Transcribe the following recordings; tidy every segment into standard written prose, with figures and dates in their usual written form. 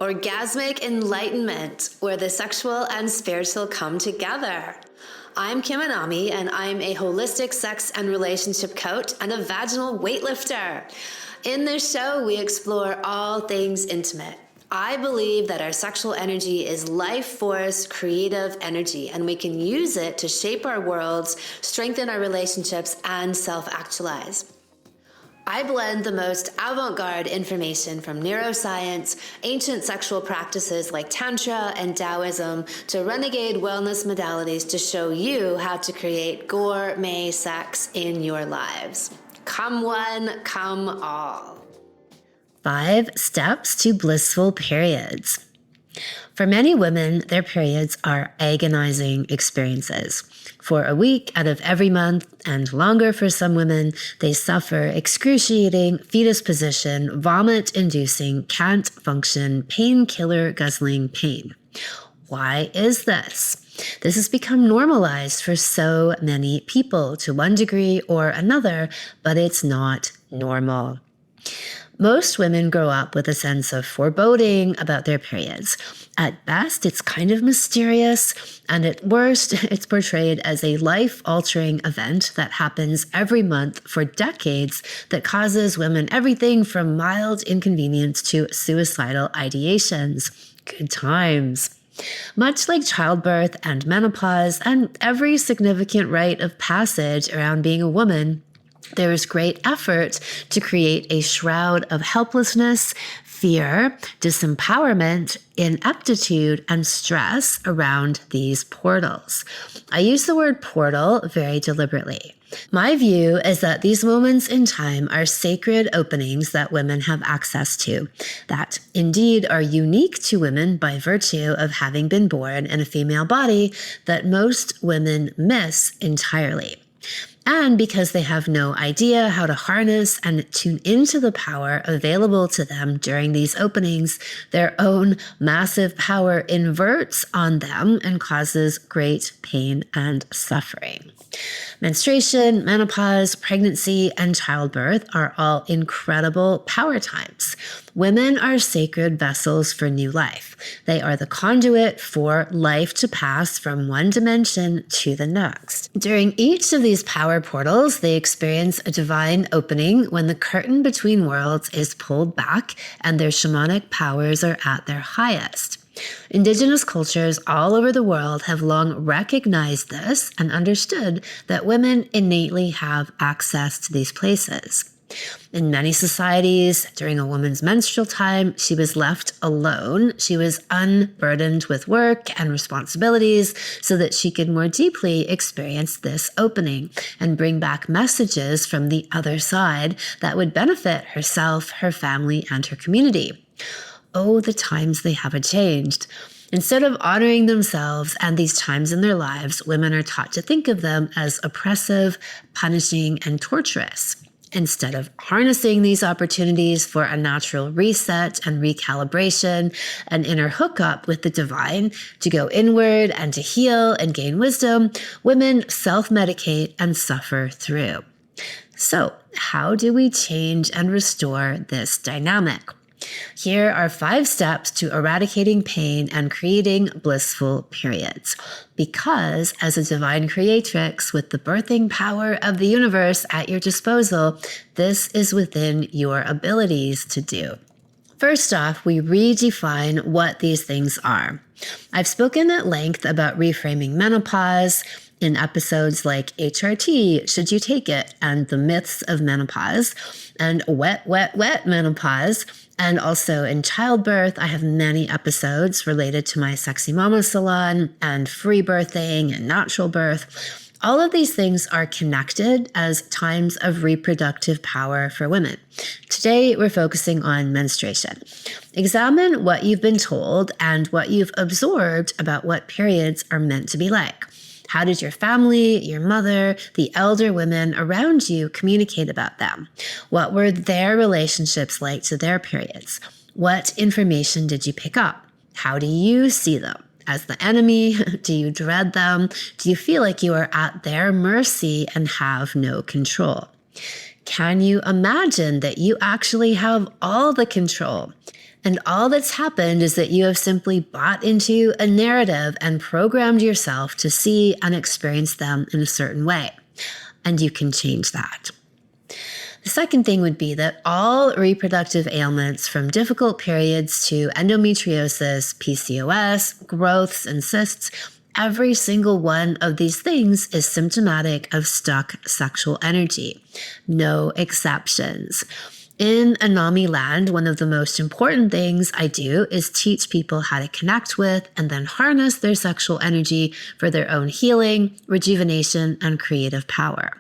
Orgasmic enlightenment, where the sexual and spiritual come together. I'm Kim Anami, and I'm a holistic sex and relationship coach and a vaginal weightlifter. In this show, we explore all things intimate. I believe that our sexual energy is life force, creative energy, and we can use it to shape our worlds, strengthen our relationships, and self-actualize. I blend the most avant-garde information from neuroscience, ancient sexual practices like Tantra and Taoism, to renegade wellness modalities to show you how to create gourmet sex in your lives. Come one, come all. 5 steps to blissful periods. For many women, their periods are agonizing experiences. For a week out of every month, and longer for some women, they suffer excruciating, fetus-position, vomit-inducing, can't function, painkiller guzzling pain. Why is this? This has become normalized for so many people to one degree or another, but it's not normal. Most women grow up with a sense of foreboding about their periods. At best, it's kind of mysterious, and at worst, it's portrayed as a life-altering event that happens every month for decades that causes women everything from mild inconvenience to suicidal ideations. Good times. Much like childbirth and menopause and every significant rite of passage around being a woman, there is great effort to create a shroud of helplessness, fear, disempowerment, ineptitude, and stress around these portals. I use the word portal very deliberately. My view is that these moments in time are sacred openings that women have access to, that indeed are unique to women by virtue of having been born in a female body that most women miss entirely. And because they have no idea how to harness and tune into the power available to them during these openings, their own massive power inverts on them and causes great pain and suffering. Menstruation, menopause, pregnancy, and childbirth are all incredible power times. Women are sacred vessels for new life. They are the conduit for life to pass from one dimension to the next. During each of these power portals, they experience a divine opening when the curtain between worlds is pulled back and their shamanic powers are at their highest. Indigenous cultures all over the world have long recognized this and understood that women innately have access to these places. In many societies, during a woman's menstrual time, she was left alone. She was unburdened with work and responsibilities so that she could more deeply experience this opening and bring back messages from the other side that would benefit herself, her family, and her community. Oh, the times they have changed. Instead of honoring themselves and these times in their lives, women are taught to think of them as oppressive, punishing, and torturous. Instead of harnessing these opportunities for a natural reset and recalibration, an inner hookup with the divine, to go inward and to heal and gain wisdom, women self-medicate and suffer through. So, how do we change and restore this dynamic? Here are 5 steps to eradicating pain and creating blissful periods. Because as a divine creatrix with the birthing power of the universe at your disposal, this is within your abilities to do. First off, we redefine what these things are. I've spoken at length about reframing menopause in episodes like HRT, Should You Take It, and the myths of menopause, and wet menopause. And also in childbirth, I have many episodes related to my Sexy Mama Salon and free birthing and natural birth. All of these things are connected as times of reproductive power for women. Today, we're focusing on menstruation. Examine what you've been told and what you've absorbed about what periods are meant to be like. How did your family, your mother, the elder women around you communicate about them? What were their relationships like to their periods? What information did you pick up? How do you see them? As the enemy? Do you dread them? Do you feel like you are at their mercy and have no control? Can you imagine that you actually have all the control? And all that's happened is that you have simply bought into a narrative and programmed yourself to see and experience them in a certain way. And you can change that. The second thing would be that all reproductive ailments, from difficult periods to endometriosis, PCOS, growths, and cysts, every single one of these things is symptomatic of stuck sexual energy. No exceptions. In Anami land, one of the most important things I do is teach people how to connect with and then harness their sexual energy for their own healing, rejuvenation, and creative power.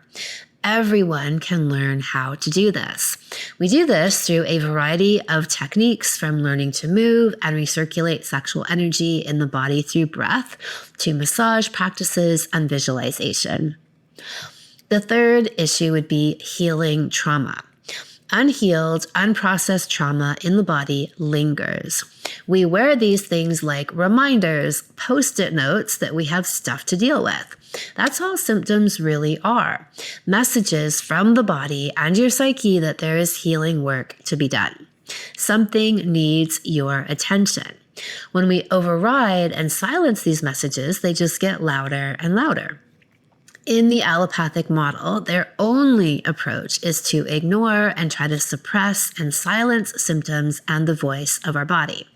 Everyone can learn how to do this. We do this through a variety of techniques, from learning to move and recirculate sexual energy in the body through breath, to massage practices and visualization. The third issue would be healing trauma. Unhealed, unprocessed trauma in the body lingers. We wear these things like reminders, post-it notes that we have stuff to deal with. That's all symptoms really are. Messages from the body and your psyche that there is healing work to be done. Something needs your attention. When we override and silence these messages, they just get louder and louder. In the allopathic model, their only approach is to ignore and try to suppress and silence symptoms and the voice of our body.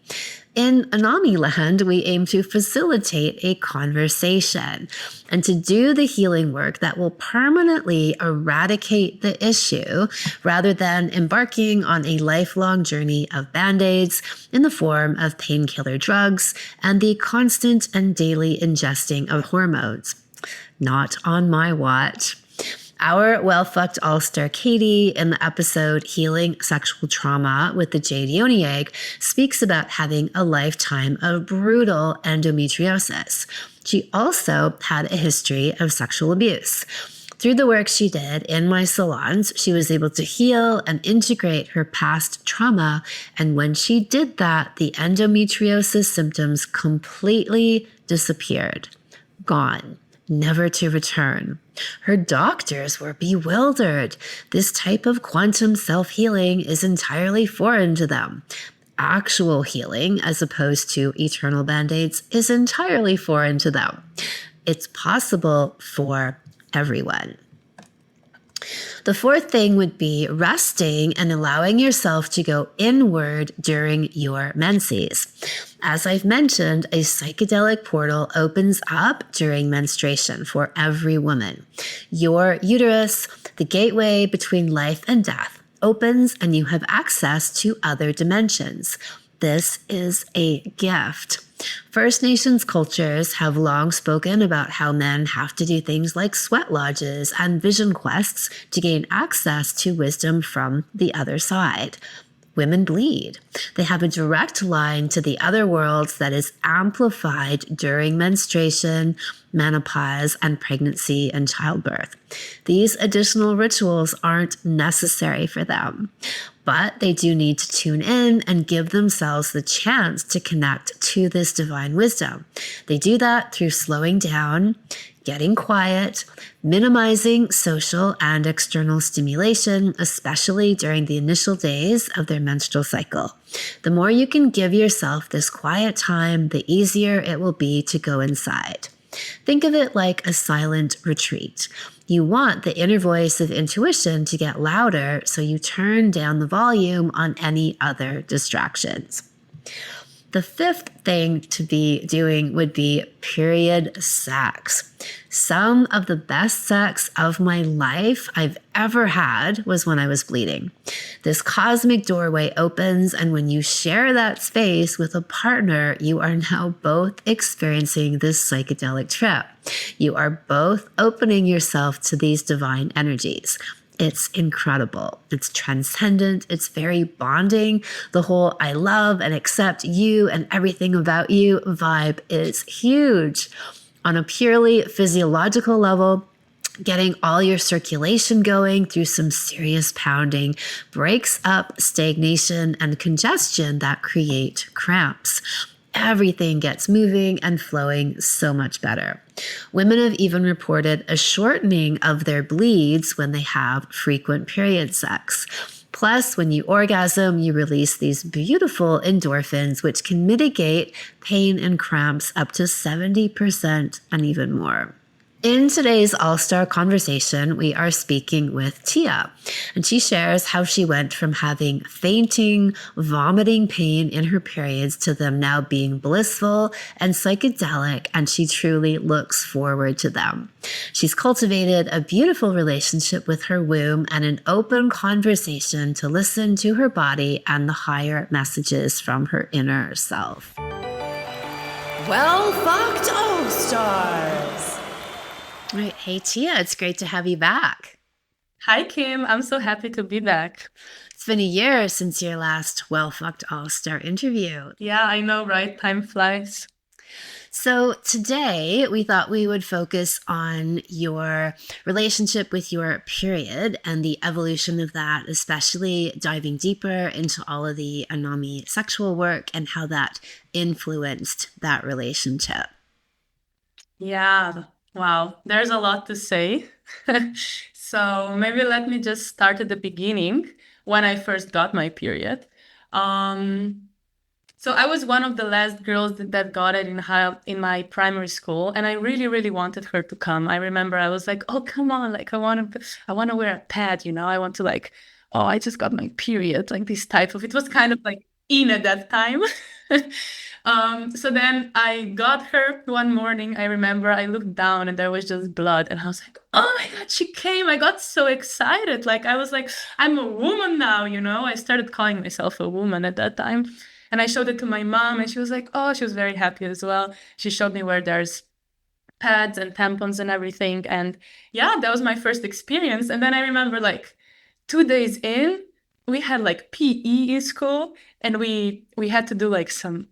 In Anami land, we aim to facilitate a conversation and to do the healing work that will permanently eradicate the issue, rather than embarking on a lifelong journey of band-aids in the form of painkiller drugs and the constant and daily ingesting of hormones. Not on my watch. Our well-fucked all-star Katie, in the episode Healing Sexual Trauma with the Jade Yoni Egg, speaks about having a lifetime of brutal endometriosis. She also had a history of sexual abuse. Through the work she did in my salons, she was able to heal and integrate her past trauma. And when she did that, the endometriosis symptoms completely disappeared. Gone. Never to return. Her doctors were bewildered. This type of quantum self-healing is entirely foreign to them. Actual healing, as opposed to eternal band-aids, is entirely foreign to them. It's possible for everyone. The fourth thing would be resting and allowing yourself to go inward during your menses. As I've mentioned, a psychedelic portal opens up during menstruation for every woman. Your uterus, the gateway between life and death, opens and you have access to other dimensions. This is a gift. First Nations cultures have long spoken about how men have to do things like sweat lodges and vision quests to gain access to wisdom from the other side. Women bleed. They have a direct line to the other worlds that is amplified during menstruation, menopause, and pregnancy and childbirth. These additional rituals aren't necessary for them, but they do need to tune in and give themselves the chance to connect to this divine wisdom. They do that through slowing down, getting quiet, minimizing social and external stimulation, especially during the initial days of their menstrual cycle. The more you can give yourself this quiet time, the easier it will be to go inside. Think of it like a silent retreat. You want the inner voice of intuition to get louder, so you turn down the volume on any other distractions. The fifth thing to be doing would be period sex. Some of the best sex of my life I've ever had was when I was bleeding. This cosmic doorway opens, and when you share that space with a partner, you are now both experiencing this psychedelic trip. You are both opening yourself to these divine energies. It's incredible. It's transcendent. It's very bonding. The whole I love and accept you and everything about you vibe is huge. On a purely physiological level, getting all your circulation going through some serious pounding breaks up stagnation and congestion that create cramps. Everything gets moving and flowing so much better. Women have even reported a shortening of their bleeds when they have frequent period sex. Plus, when you orgasm, you release these beautiful endorphins, which can mitigate pain and cramps up to 70% and even more. In today's All-Star conversation, we are speaking with Tia, and she shares how she went from having fainting, vomiting pain in her periods to them now being blissful and psychedelic, and she truly looks forward to them. She's cultivated a beautiful relationship with her womb and an open conversation to listen to her body and the higher messages from her inner self. Well fucked All-Stars! All right. Hey, Tia, it's great to have you back. Hi, Kim. I'm so happy to be back. It's been a year since your last Well Fucked All-Star interview. Yeah, I know, right? Time flies. So today we thought we would focus on your relationship with your period and the evolution of that, especially diving deeper into all of the Anami sexual work and how that influenced that relationship. Yeah. Wow, there's a lot to say. So maybe let me just start at the beginning when I first got my period. So I was one of the last girls that got it in my primary school, and I really, really wanted her to come. I remember I was like, "Oh, come on! Like I want to wear a pad, you know. I want to like, oh, I just got my period, like this type of." It was kind of like in at that time. So then I got her one morning. I remember I looked down and there was just blood, and I was like, "Oh my God, she came!" I got so excited. Like I was like, "I'm a woman now," you know. I started calling myself a woman at that time. And I showed it to my mom, and she was like, "Oh," she was very happy as well. She showed me where there's pads and tampons and everything. And yeah, that was my first experience. And then I remember like 2 days in, we had like PE in school, and we had to do like some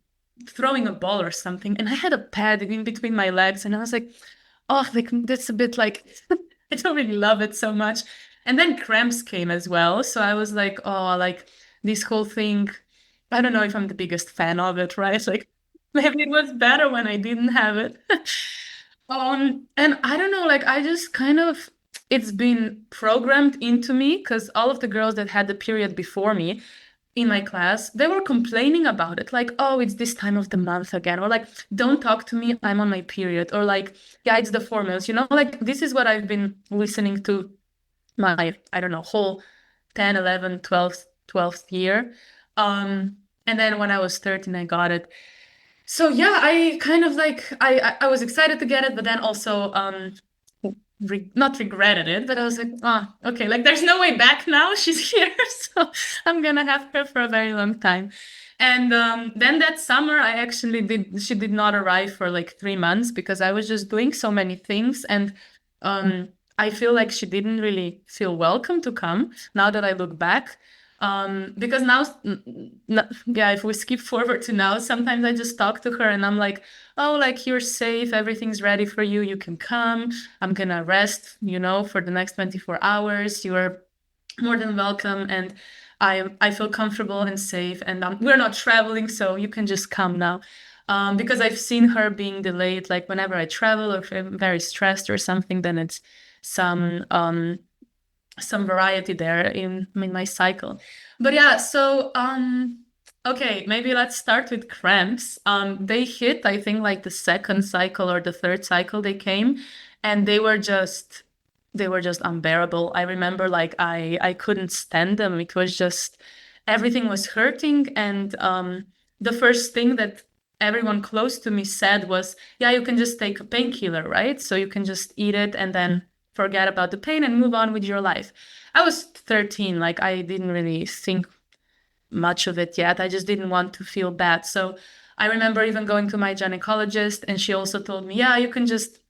throwing a ball or something. And I had a pad in between my legs, and I was like, "Oh, like that's a bit like I don't really love it so much." And then cramps came as well. So I was like, "Oh, like this whole thing, I don't know if I'm the biggest fan of it, right? Like maybe it was better when I didn't have it." And I don't know, like I just kind of, it's been programmed into me because all of the girls that had the period before me in my class, they were complaining about it. Like, "Oh, it's this time of the month again." Or like, "Don't talk to me, I'm on my period." Or like, "Yeah, it's the formals," you know, like this is what I've been listening to my, I don't know, whole 10, 11, 12th year. And then when I was 13, I got it. So yeah, I kind of like, I was excited to get it, but then also not regretted it, but I was like, "Oh, okay, like there's no way back now. She's here, so I'm gonna have her for a very long time." And then that summer, she did not arrive for like 3 months because I was just doing so many things. And I feel like she didn't really feel welcome to come now that I look back. Because now, yeah, if we skip forward to now, sometimes I just talk to her and I'm like, "Oh, like you're safe, everything's ready for you, you can come. I'm gonna rest, you know, for the next 24 hours. You're more than welcome, and I feel comfortable and safe, and we're not traveling, so you can just come now." Because I've seen her being delayed, like whenever I travel or if I'm very stressed or something, then it's some variety there in my cycle. But yeah, so okay, maybe let's start with cramps. They hit, I think, like the second cycle or the third cycle they came, and they were just unbearable. I remember like I couldn't stand them. It was just, everything was hurting. And the first thing that everyone close to me said was, "Yeah, you can just take a painkiller, right? So you can just eat it and then forget about the pain and move on with your life." I was 13, like I didn't really think much of it yet. I just didn't want to feel bad. So I remember even going to my gynecologist, and she also told me, "Yeah, you can just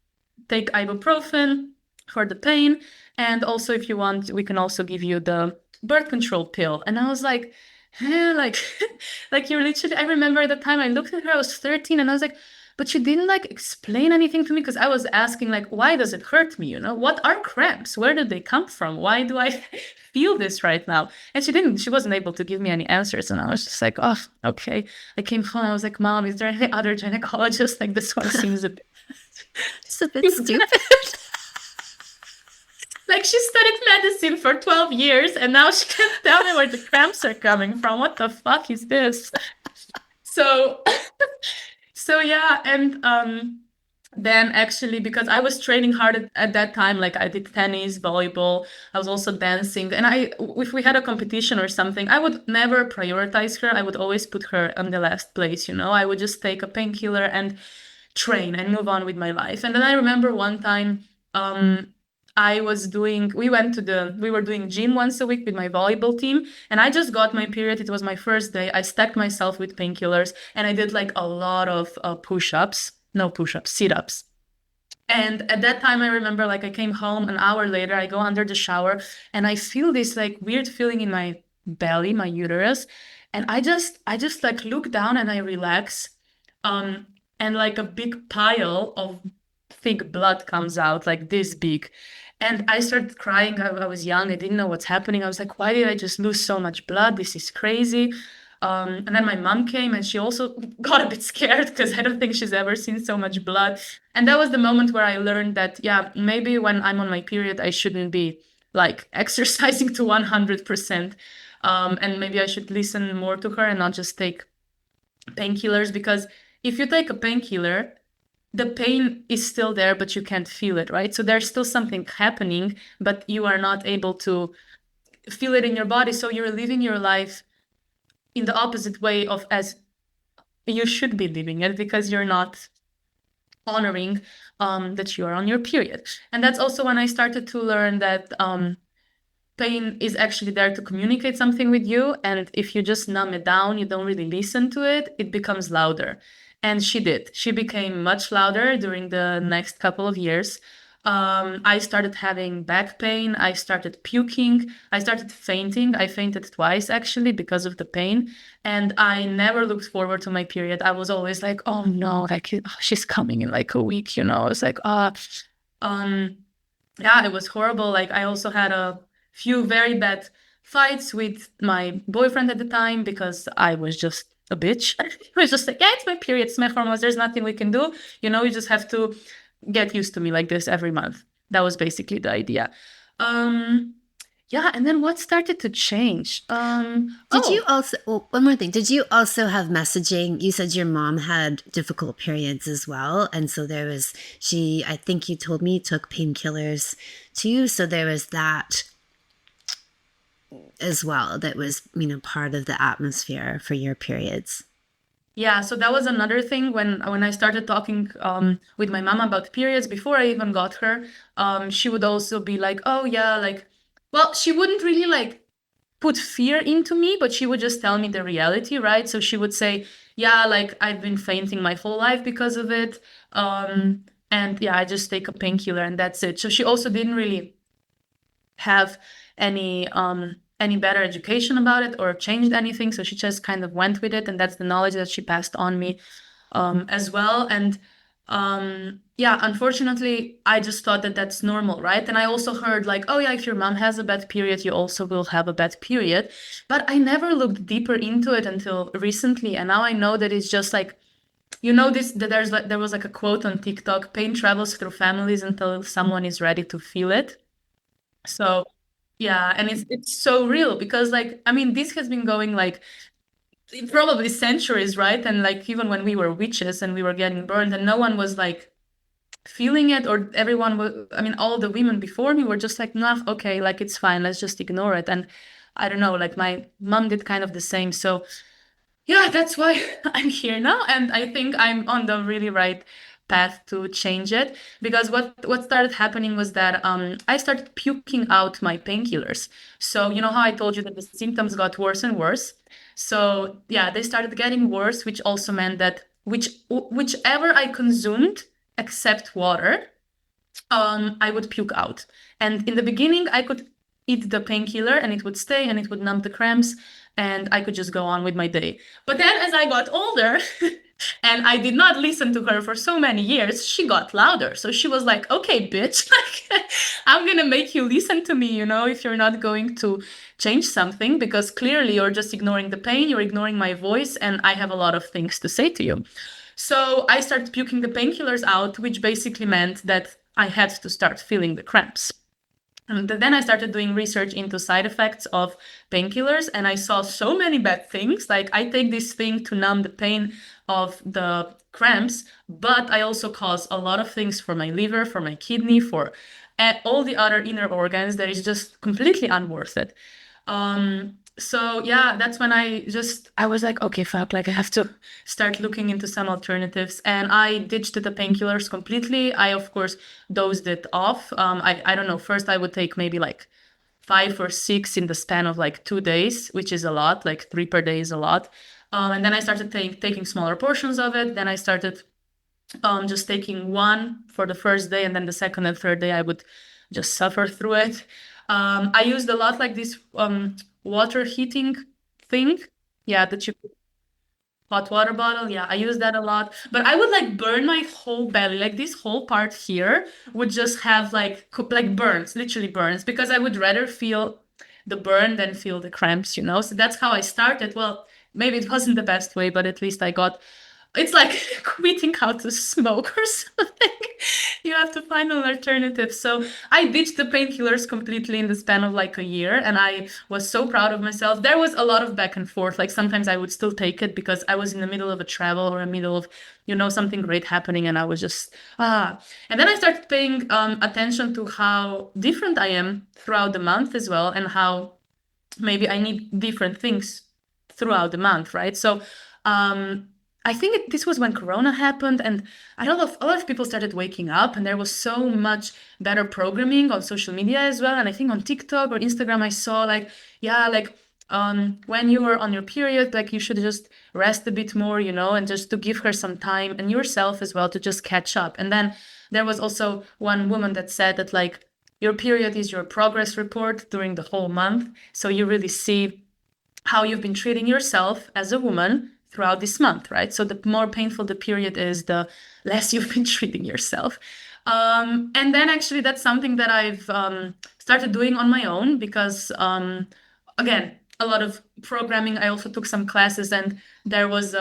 take ibuprofen for the pain. And also if you want, we can also give you the birth control pill." And I was like, like, like you're literally, I remember at the time I looked at her, I was 13, and I was like, "But you didn't like explain anything to me," because I was asking like, "Why does it hurt me? You know, what are cramps? Where did they come from? Why do I feel this right now?" And she wasn't able to give me any answers. And I was just like, "Oh, okay." I came home, I was like, "Mom, is there any other gynecologist? Like this one seems a bit It's a bit stupid. Like she studied medicine for 12 years and now she can't tell me where the cramps are coming from. What the fuck is this? So so yeah, and then actually because I was training hard at that time, like I did tennis, volleyball, I was also dancing, and if we had a competition or something, I would never prioritize her. I would always put her on the last place, you know. I would just take a painkiller and train and move on with my life. And then I remember one time we were doing gym once a week with my volleyball team, and I just got my period. It was my first day. I stacked myself with painkillers and I did like a lot of sit-ups. And at that time, I remember like I came home an hour later, I go under the shower and I feel this like weird feeling in my belly, my uterus. And I just like look down and I relax. And like a big pile of thick blood comes out, like this big. And I started crying. I was young. I didn't know what's happening. I was like, why did I just lose so much blood? This is crazy. And then my mom came and she also got a bit scared because I don't think she's ever seen so much blood. And that was the moment where I learned that, yeah, maybe when I'm on my period, I shouldn't be like exercising to 100%. And maybe I should listen more to her and not just take painkillers, because if you take a painkiller, the pain is still there, but you can't feel it, right? So there's still something happening, but you are not able to feel it in your body. So you're living your life in the opposite way of as you should be living it, because you're not honoring that you are on your period. And that's also when I started to learn that pain is actually there to communicate something with you. And if you just numb it down, you don't really listen to it, it becomes louder. And she did. She became much louder during the next couple of years. I started having back pain. I started puking. I started fainting. I fainted twice, actually, because of the pain. And I never looked forward to my period. I was always like, oh no, like she's coming in like a week, you know. I was like, yeah, it was horrible. Like I also had a few very bad fights with my boyfriend at the time because I was just a bitch. He was just like, yeah, it's my period, it's my hormones, there's nothing we can do. You know, you just have to get used to me like this every month. That was basically the idea. Yeah, and then what started to change? Did you also, one more thing, did you also have messaging? You said your mom had difficult periods as well. And so there was, I think you told me, took painkillers too. So there was that as well. That was, part of the atmosphere for your periods. Yeah, so that was another thing when I started talking with my mom about periods before I even got her. She would also be like, oh yeah, like, well, she wouldn't really like put fear into me, but she would just tell me the reality, right? So she would say, yeah, like I've been fainting my whole life because of it. And yeah, I just take a painkiller and that's it. So she also didn't really have any better education about it or changed anything. So she just kind of went with it, and that's the knowledge that she passed on me as well. And yeah, unfortunately, I just thought that that's normal, right? And I also heard like, oh yeah, if your mom has a bad period, you also will have a bad period. But I never looked deeper into it until recently, and now I know that it's just like, you know, there was like a quote on TikTok: pain travels through families until someone is ready to feel it. So yeah, and it's so real because like, I mean, this has been going like probably centuries, right? And like even when we were witches and we were getting burned and no one was like feeling it, or everyone was, I mean, all the women before me were just like, nah, okay, like it's fine, let's just ignore it. And I don't know, like my mom did kind of the same. So yeah, that's why I'm here now, and I think I'm on the really right path to change it. Because what started happening was that I started puking out my painkillers. So you know how I told you that the symptoms got worse and worse. So yeah, they started getting worse, which also meant that whichever I consumed except water, I would puke out. And in the beginning, I could eat the painkiller and it would stay and it would numb the cramps and I could just go on with my day. But then as I got older and I did not listen to her for so many years, she got louder. So she was like, okay, bitch, like, I'm gonna make you listen to me, you know, if you're not going to change something, because clearly you're just ignoring the pain, you're ignoring my voice, and I have a lot of things to say to you. So I started puking the painkillers out, which basically meant that I had to start feeling the cramps. And then I started doing research into side effects of painkillers, and I saw so many bad things. Like, I take this thing to numb the pain of the cramps, but I also cause a lot of things for my liver, for my kidney, for all the other inner organs that is just completely unworth it. So yeah, that's when I was like, okay, fuck, like I have to start looking into some alternatives. And I ditched the painkillers completely. I, of course, dosed it off. I don't know, first I would take maybe like 5 or 6 in the span of like 2 days, which is a lot, like 3 per day is a lot. And then I started taking smaller portions of it. Then I started just taking one for the first day, and then the second and third day I would just suffer through it. I used a lot like this water heating thing. Yeah, that you hot water bottle. Yeah, I use that a lot. But I would like burn my whole belly, like this whole part here would just have like burns, literally burns, because I would rather feel the burn than feel the cramps, you know? So that's how I started. Well, maybe it wasn't the best way, but at least I got it's like quitting how to smoke or something. You have to find an alternative. So I ditched the painkillers completely in the span of like a year, and I was so proud of myself. There was a lot of back and forth. Like sometimes I would still take it because I was in the middle of a travel or a middle of, something great happening, and I was just And then I started paying attention to how different I am throughout the month as well, and how maybe I need different things throughout the month, right? So I think this was when Corona happened, and a lot of people started waking up, and there was so much better programming on social media as well. And I think on TikTok or Instagram, I saw like, yeah, like when you were on your period, like you should just rest a bit more, and just to give her some time and yourself as well to just catch up. And then there was also one woman that said that like your period is your progress report during the whole month. So you really see how you've been treating yourself as a woman throughout this month, right? So the more painful the period is, the less you've been treating yourself. And then actually that's something that I've started doing on my own because, again, a lot of programming. I also took some classes, and there was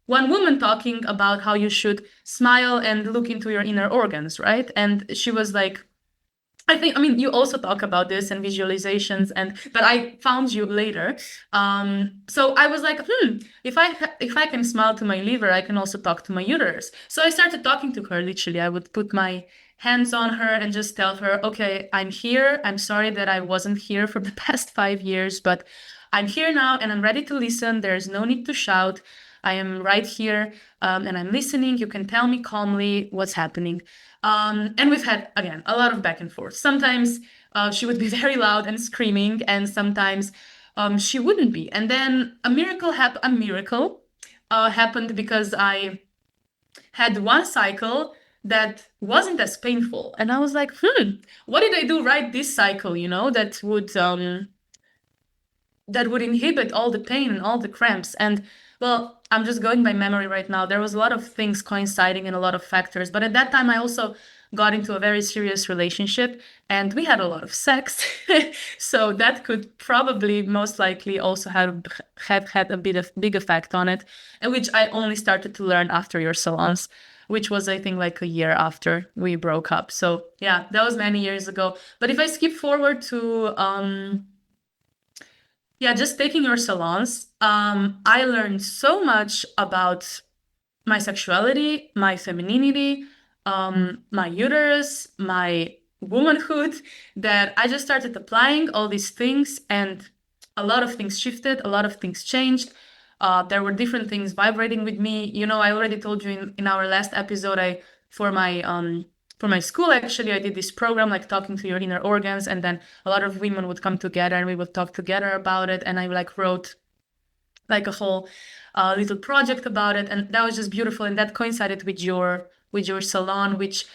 one woman talking about how you should smile and look into your inner organs, right? And she was like, I mean, you also talk about this and visualizations, but I found you later. So I was like, if I can smile to my liver, I can also talk to my uterus. So I started talking to her. Literally, I would put my hands on her and just tell her, okay, I'm here. I'm sorry that I wasn't here for the past 5 years, but I'm here now and I'm ready to listen. There's no need to shout. I am right here and I'm listening. You can tell me calmly what's happening. And we've had, again, a lot of back and forth. Sometimes she would be very loud and screaming, and sometimes she wouldn't be. And then a miracle happened because I had one cycle that wasn't as painful. And I was like, what did I do right this cycle, that would inhibit all the pain and all the cramps? And well, I'm just going by memory right now. There was a lot of things coinciding and a lot of factors. But at that time, I also got into a very serious relationship and we had a lot of sex. So that could probably most likely also have had a big effect on it, and which I only started to learn after your salons, which was, I think, like a year after we broke up. So yeah, that was many years ago. But if I skip forward to just taking your salons, I learned so much about my sexuality, my femininity, my uterus, my womanhood, that I just started applying all these things, and a lot of things shifted, a lot of things changed. There were different things vibrating with me. I already told you in our last episode, for my school, actually, I did this program, like talking to your inner organs, and then a lot of women would come together and we would talk together about it. And I like wrote like a whole little project about it, and that was just beautiful. And that coincided with your salon, which,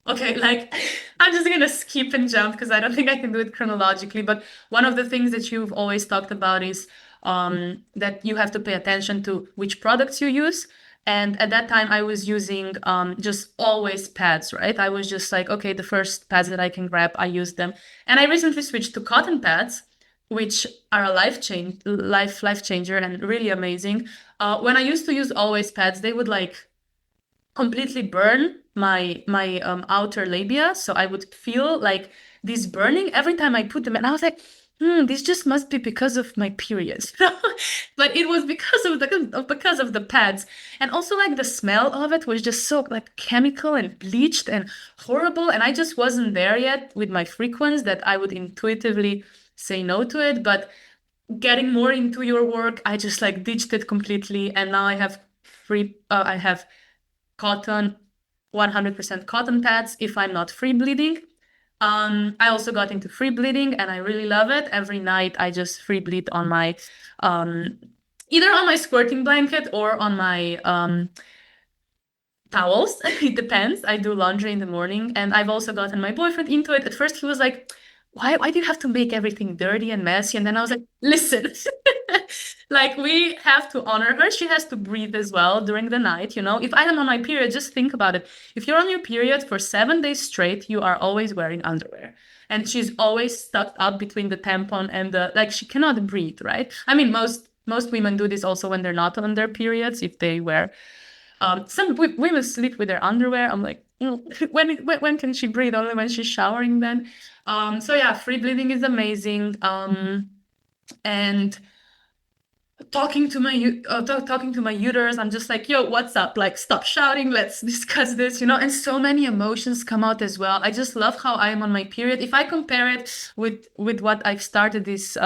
okay, like I'm just gonna skip and jump because I don't think I can do it chronologically. But one of the things that you've always talked about is that you have to pay attention to which products you use. And at that time, I was using just always pads, right? I was just like, okay, the first pads that I can grab, I use them. And I recently switched to cotton pads, which are a life changer and really amazing. When I used to use always pads, they would like completely burn my outer labia, so I would feel like this burning every time I put them. And I was like, this just must be because of my periods. But it was because of the pads. And also like the smell of it was just so like chemical and bleached and horrible. And I just wasn't there yet with my frequency that I would intuitively say no to it. But getting more into your work, I just like ditched it completely. And now I have I have cotton, 100% cotton pads if I'm not free bleeding. I also got into free bleeding and I really love it. Every night I just free bleed on my either on my squirting blanket or on my towels. It depends. I do laundry in the morning, and I've also gotten my boyfriend into it. At first he was like, why do you have to make everything dirty and messy? And then I was like, listen, like we have to honor her. She has to breathe as well during the night. If I am on my period, just think about it. If you're on your period for 7 days straight, you are always wearing underwear. And she's always stuck up between the tampon and like she cannot breathe, right? I mean, most women do this also when they're not on their periods, if they wear some women sleep with their underwear. I'm like, when can she breathe? Only when she's showering then. So yeah, free bleeding is amazing. And talking to my uterus, I'm just like, yo, what's up? Like, stop shouting. Let's discuss this, And so many emotions come out as well. I just love how I am on my period. If I compare it with what I've started this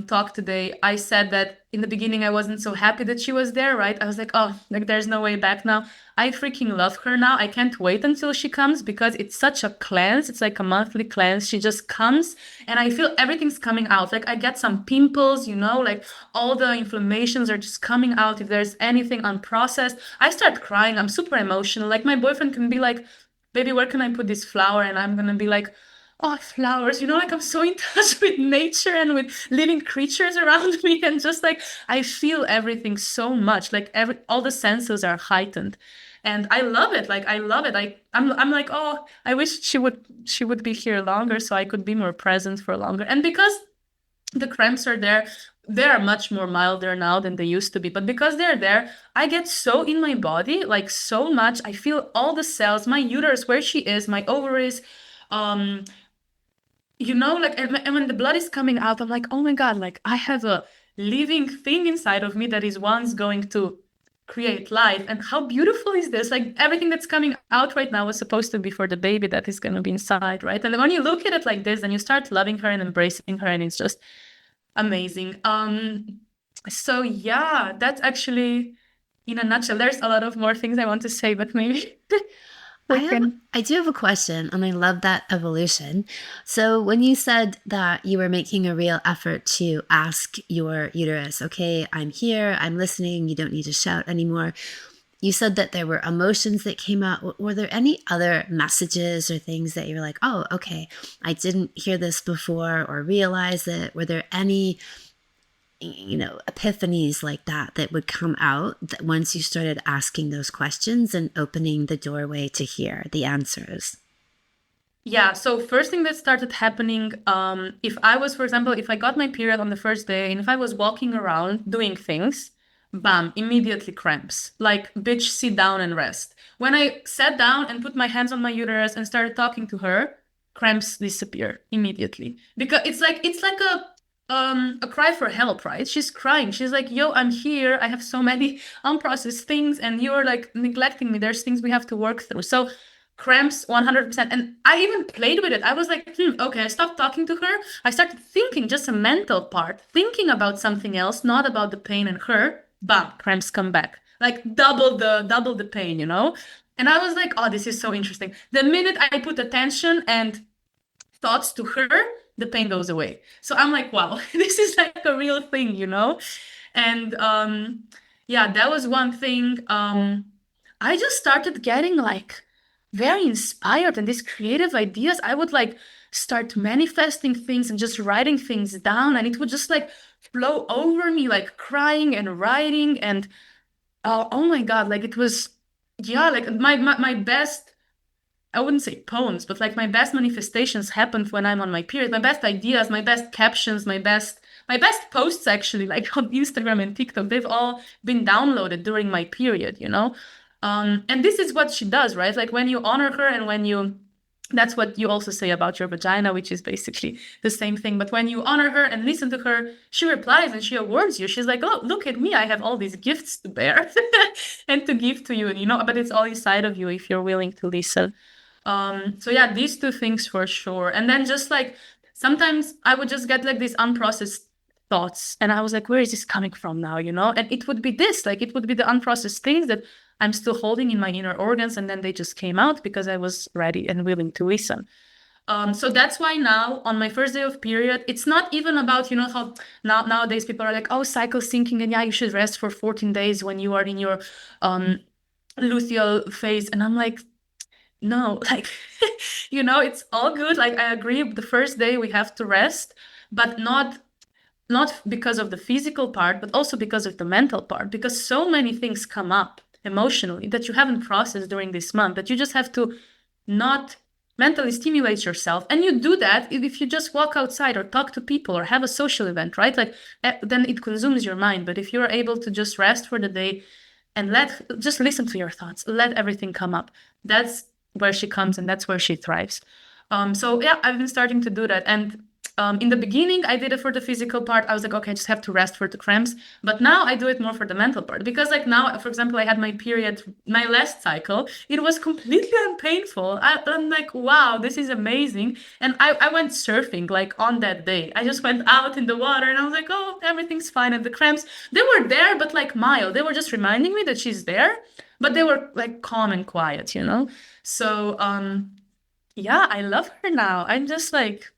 talk today, I said that in the beginning I wasn't so happy that she was there, right? I was like, oh, like there's no way back now. I freaking love her now. I can't wait until she comes because it's such a cleanse. It's like a monthly cleanse. She just comes and I feel everything's coming out. Like I get some pimples, like all the inflammations are just coming out. If there's anything unprocessed, I start crying. I'm super emotional. Like my boyfriend can be like, baby, where can I put this flower? And I'm gonna be like, oh, flowers, like I'm so in touch with nature and with living creatures around me. And just like, I feel everything so much, like all the senses are heightened. And I love it. Like, I love it. I'm like, oh, I wish she would be here longer so I could be more present for longer. And because the cramps are there, they are much more milder now than they used to be. But because they're there, I get so in my body, like so much. I feel all the cells, my uterus, where she is, my ovaries, like, and when the blood is coming out, I'm like, oh my God, like I have a living thing inside of me that is once going to create life. And how beautiful is this? Like everything that's coming out right now was supposed to be for the baby that is going to be inside, right? And when you look at it like this, then you start loving her and embracing her, and it's just amazing. So yeah, that's actually in a nutshell. There's a lot of more things I want to say, but maybe I do have a question, and I love that evolution. So when you said that you were making a real effort to ask your uterus, okay, I'm here, I'm listening, you don't need to shout anymore. You said that there were emotions that came out. Were there any other messages or things that you were like, oh, okay, I didn't hear this before or realize it? Were there any epiphanies like that would come out that once you started asking those questions and opening the doorway to hear the answers? Yeah, so first thing that started happening, if I was, for example, if I got my period on the first day and if I was walking around doing things, bam, immediately cramps. Like, bitch, sit down and rest. When I sat down and put my hands on my uterus and started talking to her, cramps disappear immediately. Because it's like a cry for help, right? She's crying. She's like, yo, I'm here. I have so many unprocessed things and you're like neglecting me. There's things we have to work through. So cramps 100%. And I even played with it. I was like, okay, I stopped talking to her. I started thinking, just a mental part, thinking about something else, not about the pain and her. Bam, cramps come back. Like double the pain, And I was like, oh, this is so interesting. The minute I put attention and thoughts to her, the pain goes away. So I'm like, wow, this is like a real thing, And yeah, that was one thing. I just started getting like very inspired and these creative ideas. I would like start manifesting things and just writing things down, and it would just like flow over me, like crying and writing. And oh my God, like it was, yeah, like my best, I wouldn't say poems, but like my best manifestations happened when I'm on my period. My best ideas, my best captions, my best posts actually, like on Instagram and TikTok, they've all been downloaded during my period, And this is what she does, right? Like when you honor her and when you That's what you also say about your vagina, which is basically the same thing. But when you honor her and listen to her, she replies and she awards you. She's like, oh, look at me. I have all these gifts to bear and to give to you, you know, but it's all inside of you if you're willing to listen. So yeah, these two things for sure. And then just like sometimes I would just get like these unprocessed thoughts and I was like, where is this coming from now, you know? And it would be this, like it would be the unprocessed things that I'm still holding in my inner organs, and then they just came out because I was ready and willing to listen. So that's why now on my first day of period, it's not even about, you know, how nowadays people are like, oh, cycle syncing, and yeah, you should rest for 14 days when you are in your luteal phase. And I'm like, no, like, you know, it's all good. Like, I agree, the first day we have to rest, but not because of the physical part, but also because of the mental part, because so many things come up emotionally that you haven't processed during this month that you just have to not mentally stimulate yourself. And you do that if you just walk outside or talk to people or have a social event, right? Like then it consumes your mind. But if you're able to just rest for the day and just listen to your thoughts, let everything come up, that's where she comes and that's where she thrives. So yeah, I've been starting to do that. And in the beginning, I did it for the physical part. I was like, okay, I just have to rest for the cramps. But now I do it more for the mental part. Because like now, for example, I had my period, my last cycle. It was completely unpainful. I'm like, wow, this is amazing. And I went surfing like on that day. I just went out in the water and I was like, oh, everything's fine. And the cramps, they were there, but like mild. They were just reminding me that she's there. But they were like calm and quiet, you know? So yeah, I love her now. I'm just like,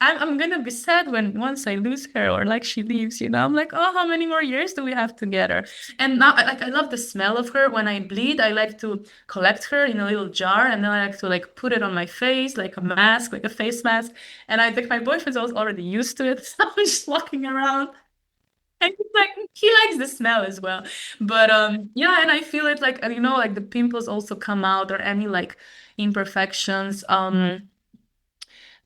I'm gonna be sad when once I lose her or like she leaves, you know. I'm like, oh, how many more years do we have together? And now, like, I love the smell of her. When I bleed, I like to collect her in a little jar, and then I like to like put it on my face, like a mask, like a face mask. And I think my boyfriend's also already used to it, so I'm just walking around, and he's like, he likes the smell as well. But yeah, and I feel it like, you know, like the pimples also come out or any like imperfections.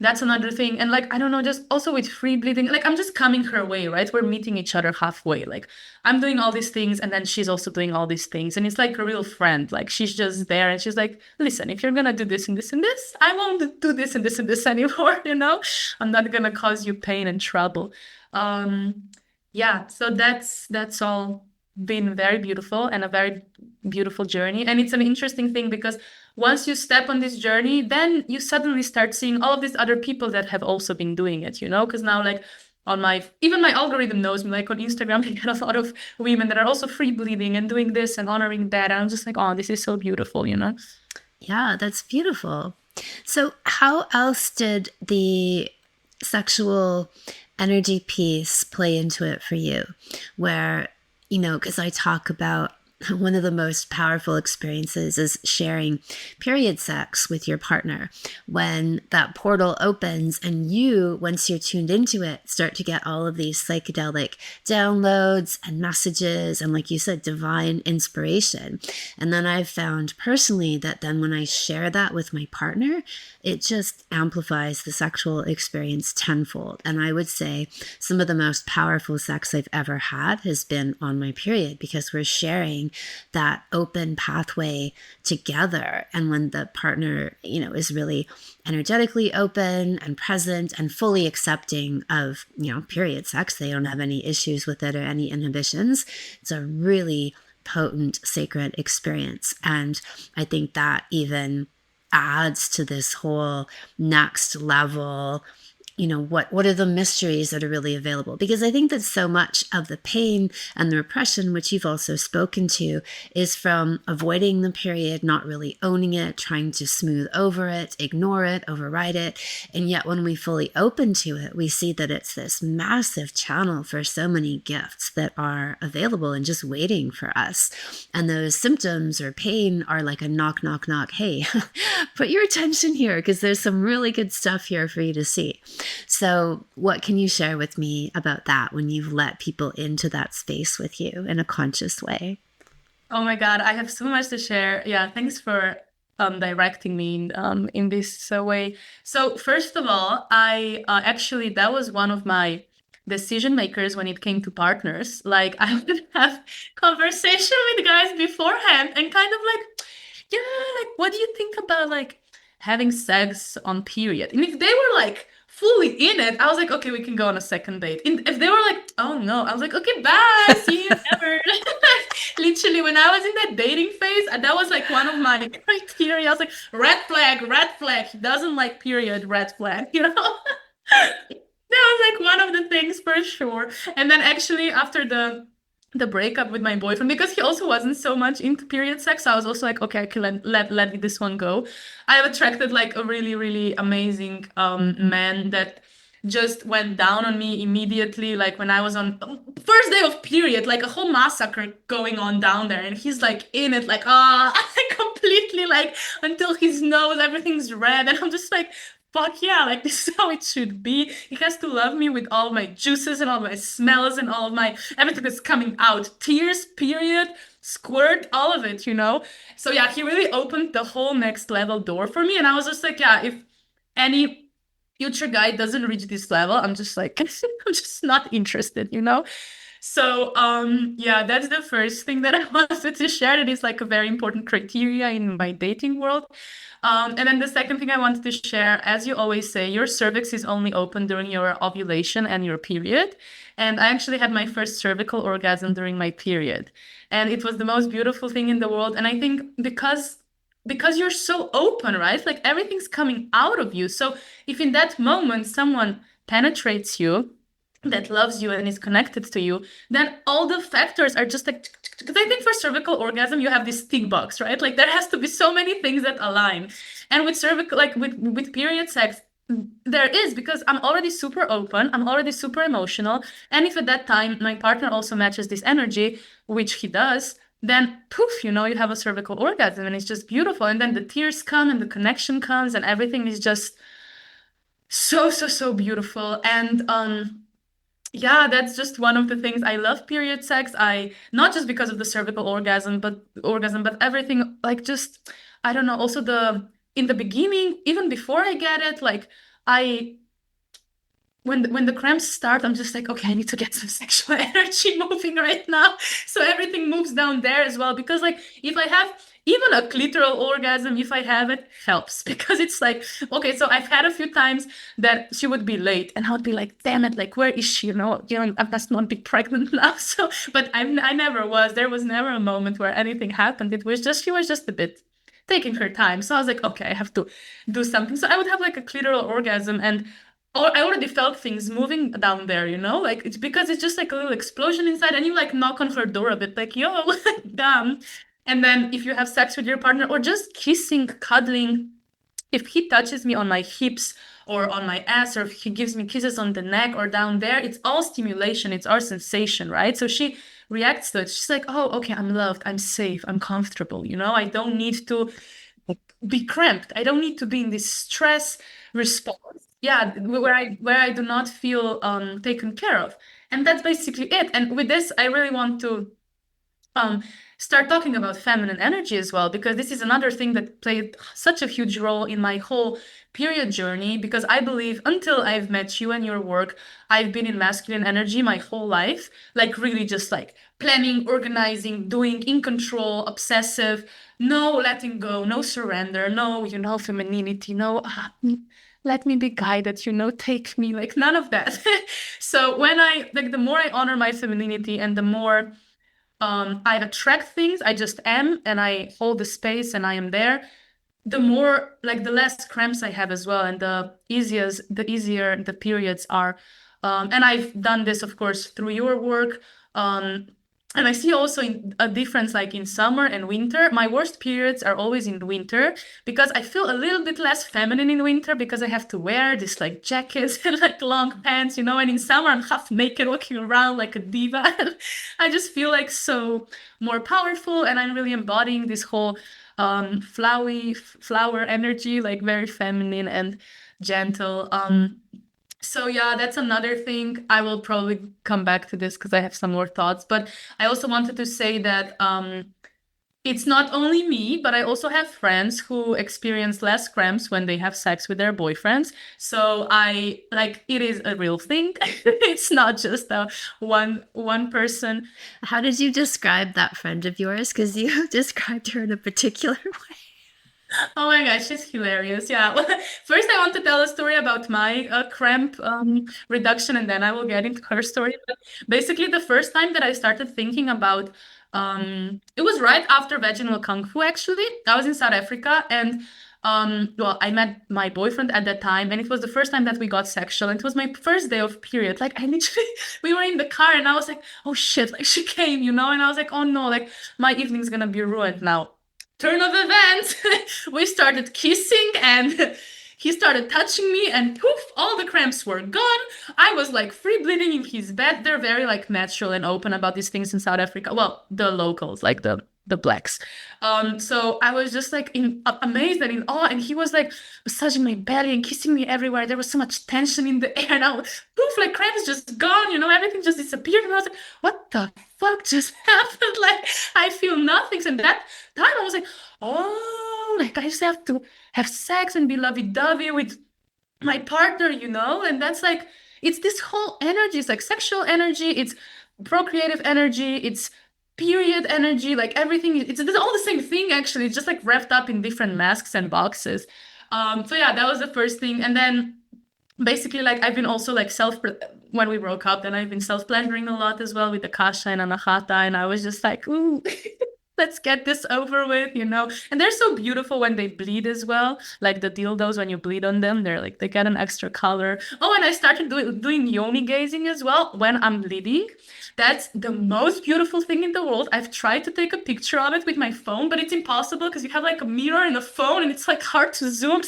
That's another thing. And like, I don't know, just also with free bleeding, like I'm just coming her way, right? We're meeting each other halfway. Like I'm doing all these things and then she's also doing all these things. And it's like a real friend. Like she's just there and she's like, listen, if you're gonna do this and this and this, I won't do this and this and this anymore, you know? I'm not gonna cause you pain and trouble. Yeah, so that's all been very beautiful and a very beautiful journey. And it's an interesting thing because once you step on this journey, then you suddenly start seeing all of these other people that have also been doing it, you know? Because now, like, even my algorithm knows me, like on Instagram, I get a lot of women that are also free bleeding and doing this and honoring that. And I'm just like, oh, this is so beautiful, you know? Yeah, that's beautiful. So how else did the sexual energy piece play into it for you? Where, you know, because I talk about one of the most powerful experiences is sharing period sex with your partner. When that portal opens and you, once you're tuned into it, start to get all of these psychedelic downloads and messages and, like you said, divine inspiration. And then I've found personally that then when I share that with my partner, it just amplifies the sexual experience tenfold. And I would say some of the most powerful sex I've ever had has been on my period, because we're sharing that open pathway together. And when the partner, you know, is really energetically open and present and fully accepting of, you know, period sex, they don't have any issues with it or any inhibitions. It's a really potent, sacred experience. And I think that even adds to this whole next level, you know, what are the mysteries that are really available? Because I think that so much of the pain and the repression, which you've also spoken to, is from avoiding the period, not really owning it, trying to smooth over it, ignore it, override it. And yet when we fully open to it, we see that it's this massive channel for so many gifts that are available and just waiting for us. And those symptoms or pain are like a knock, knock, knock. Hey, put your attention here because there's some really good stuff here for you to see. So what can you share with me about that when you've let people into that space with you in a conscious way? Oh my God, I have so much to share. Yeah, thanks for directing me in this way. So first of all, I actually, that was one of my decision makers when it came to partners. Like I would have conversation with guys beforehand and kind of like, yeah, like what do you think about like having sex on period. And if they were like fully in it, I was like, okay, we can go on a second date. And if they were like, oh no, I was like, okay, bye, see you never. Literally, when I was in that dating phase, that was like one of my criteria. I was like, red flag, red flag. He doesn't like period, red flag, you know? That was like one of the things for sure. And then actually after the breakup with my boyfriend, because he also wasn't so much into period sex, I was also like, okay, I can let this one go. I have attracted like a really, really amazing man that just went down on me immediately. Like when I was on first day of period, like a whole massacre going on down there, and he's like in it, like completely like until his nose, everything's red, and I'm just like, fuck yeah, like this is how it should be. He has to love me with all my juices and all my smells and all of my everything that's coming out. Tears, period, squirt, all of it, you know? So yeah, he really opened the whole next level door for me. And I was just like, yeah, if any future guy doesn't reach this level, I'm just like, I'm just not interested, you know? So yeah, that's the first thing that I wanted to share. That is like a very important criteria in my dating world. And then the second thing I wanted to share, as you always say, your cervix is only open during your ovulation and your period. And I actually had my first cervical orgasm during my period. And it was the most beautiful thing in the world. And I think because you're so open, right? Like everything's coming out of you. So if in that moment someone penetrates you, that loves you and is connected to you, then all the factors are just like, because I think for cervical orgasm you have this tick box, right? Like there has to be so many things that align. And with cervical, like with period sex, there is, because I'm already super open, I'm already super emotional, and if at that time my partner also matches this energy, which he does, then poof, you know, you have a cervical orgasm, and it's just beautiful. And then the tears come and the connection comes and everything is just so beautiful. And yeah, that's just one of the things. I love period sex. I not just because of the cervical orgasm, but everything, like just I don't know, also the in the beginning, even before I get it, like I when the cramps start, I'm just like, okay, I need to get some sexual energy moving right now. So everything moves down there as well. Because like if I have even a clitoral orgasm, if I have it, helps. Because it's like, okay, so I've had a few times that she would be late and I would be like, damn it, like where is she? I must not be pregnant now. So but I never was. There was never a moment where anything happened. It was just she was just a bit taking her time. So I was like, okay, I have to do something. So I would have like a clitoral orgasm, and I already felt things moving down there, you know? Like it's because it's just like a little explosion inside, and you like knock on her door a bit, like, yo, damn. And then if you have sex with your partner or just kissing, cuddling, if he touches me on my hips or on my ass, or if he gives me kisses on the neck or down there, it's all stimulation, it's our sensation, right? So she reacts to it. She's like, oh, okay, I'm loved, I'm safe, I'm comfortable, you know? I don't need to be cramped. I don't need to be in this stress response. Yeah, where I do not feel taken care of. And that's basically it. And with this, I really want to start talking about feminine energy as well, because this is another thing that played such a huge role in my whole period journey. Because I believe until I've met you and your work, I've been in masculine energy my whole life, like really just like planning, organizing, doing, in control, obsessive, no letting go, no surrender, no, femininity, no, let me be guided, take me, like none of that. So when the more I honor my femininity and the more I attract things, I just am, and I hold the space and I am there, the more, like the less cramps I have as well, and the easier the periods are. And I've done this, of course, through your work. And I see also a difference, like in summer and winter. My worst periods are always in winter, because I feel a little bit less feminine in winter, because I have to wear this like jackets and like long pants, and in summer I'm half naked walking around like a diva. I just feel like so more powerful, and I'm really embodying this whole flower energy, like very feminine and gentle. So yeah, that's another thing. I will probably come back to this because I have some more thoughts. But I also wanted to say that it's not only me, but I also have friends who experience less cramps when they have sex with their boyfriends. So it is a real thing. It's not just a one person. How did you describe that friend of yours? Because you described her in a particular way. Oh my gosh, she's hilarious. Yeah. Well, first, I want to tell a story about my cramp reduction, and then I will get into her story. But basically, the first time that I started thinking about it was right after vaginal kung fu, actually. I was in South Africa, and well, I met my boyfriend at that time, and it was the first time that we got sexual, and it was my first day of period. Like, I literally, we were in the car, and I was like, oh shit, like she came, you know, and I was like, oh no, like my evening's gonna be ruined now. Turn of events, we started kissing and he started touching me and poof, all the cramps were gone. I was like free bleeding in his bed. They're very like natural and open about these things in South Africa. Well, the locals, like the blacks. So I was just like amazed and in awe, and he was like massaging my belly and kissing me everywhere. There was so much tension in the air, and I was poof, like cramps just gone, you know, everything just disappeared. And I was like, what the fuck just happened? Like I feel nothing. And that time I was like, oh, like I just have to have sex and be lovey-dovey with my partner, you know? And that's like, it's this whole energy. It's like sexual energy, it's procreative energy, it's period energy, like everything. It's all the same thing, actually. It's just like wrapped up in different masks and boxes. So yeah, that was the first thing. And then basically, like I've been also like when we broke up, then I've been self-pleasuring a lot as well with the kasha and anahata. And I was just like, ooh, let's get this over with, you know? And they're so beautiful when they bleed as well. Like the dildos, when you bleed on them, they're like, they get an extra color. Oh, and I started doing yoni gazing as well when I'm bleeding. That's the most beautiful thing in the world. I've tried to take a picture of it with my phone, but it's impossible because you have like a mirror and a phone and it's like hard to zoom.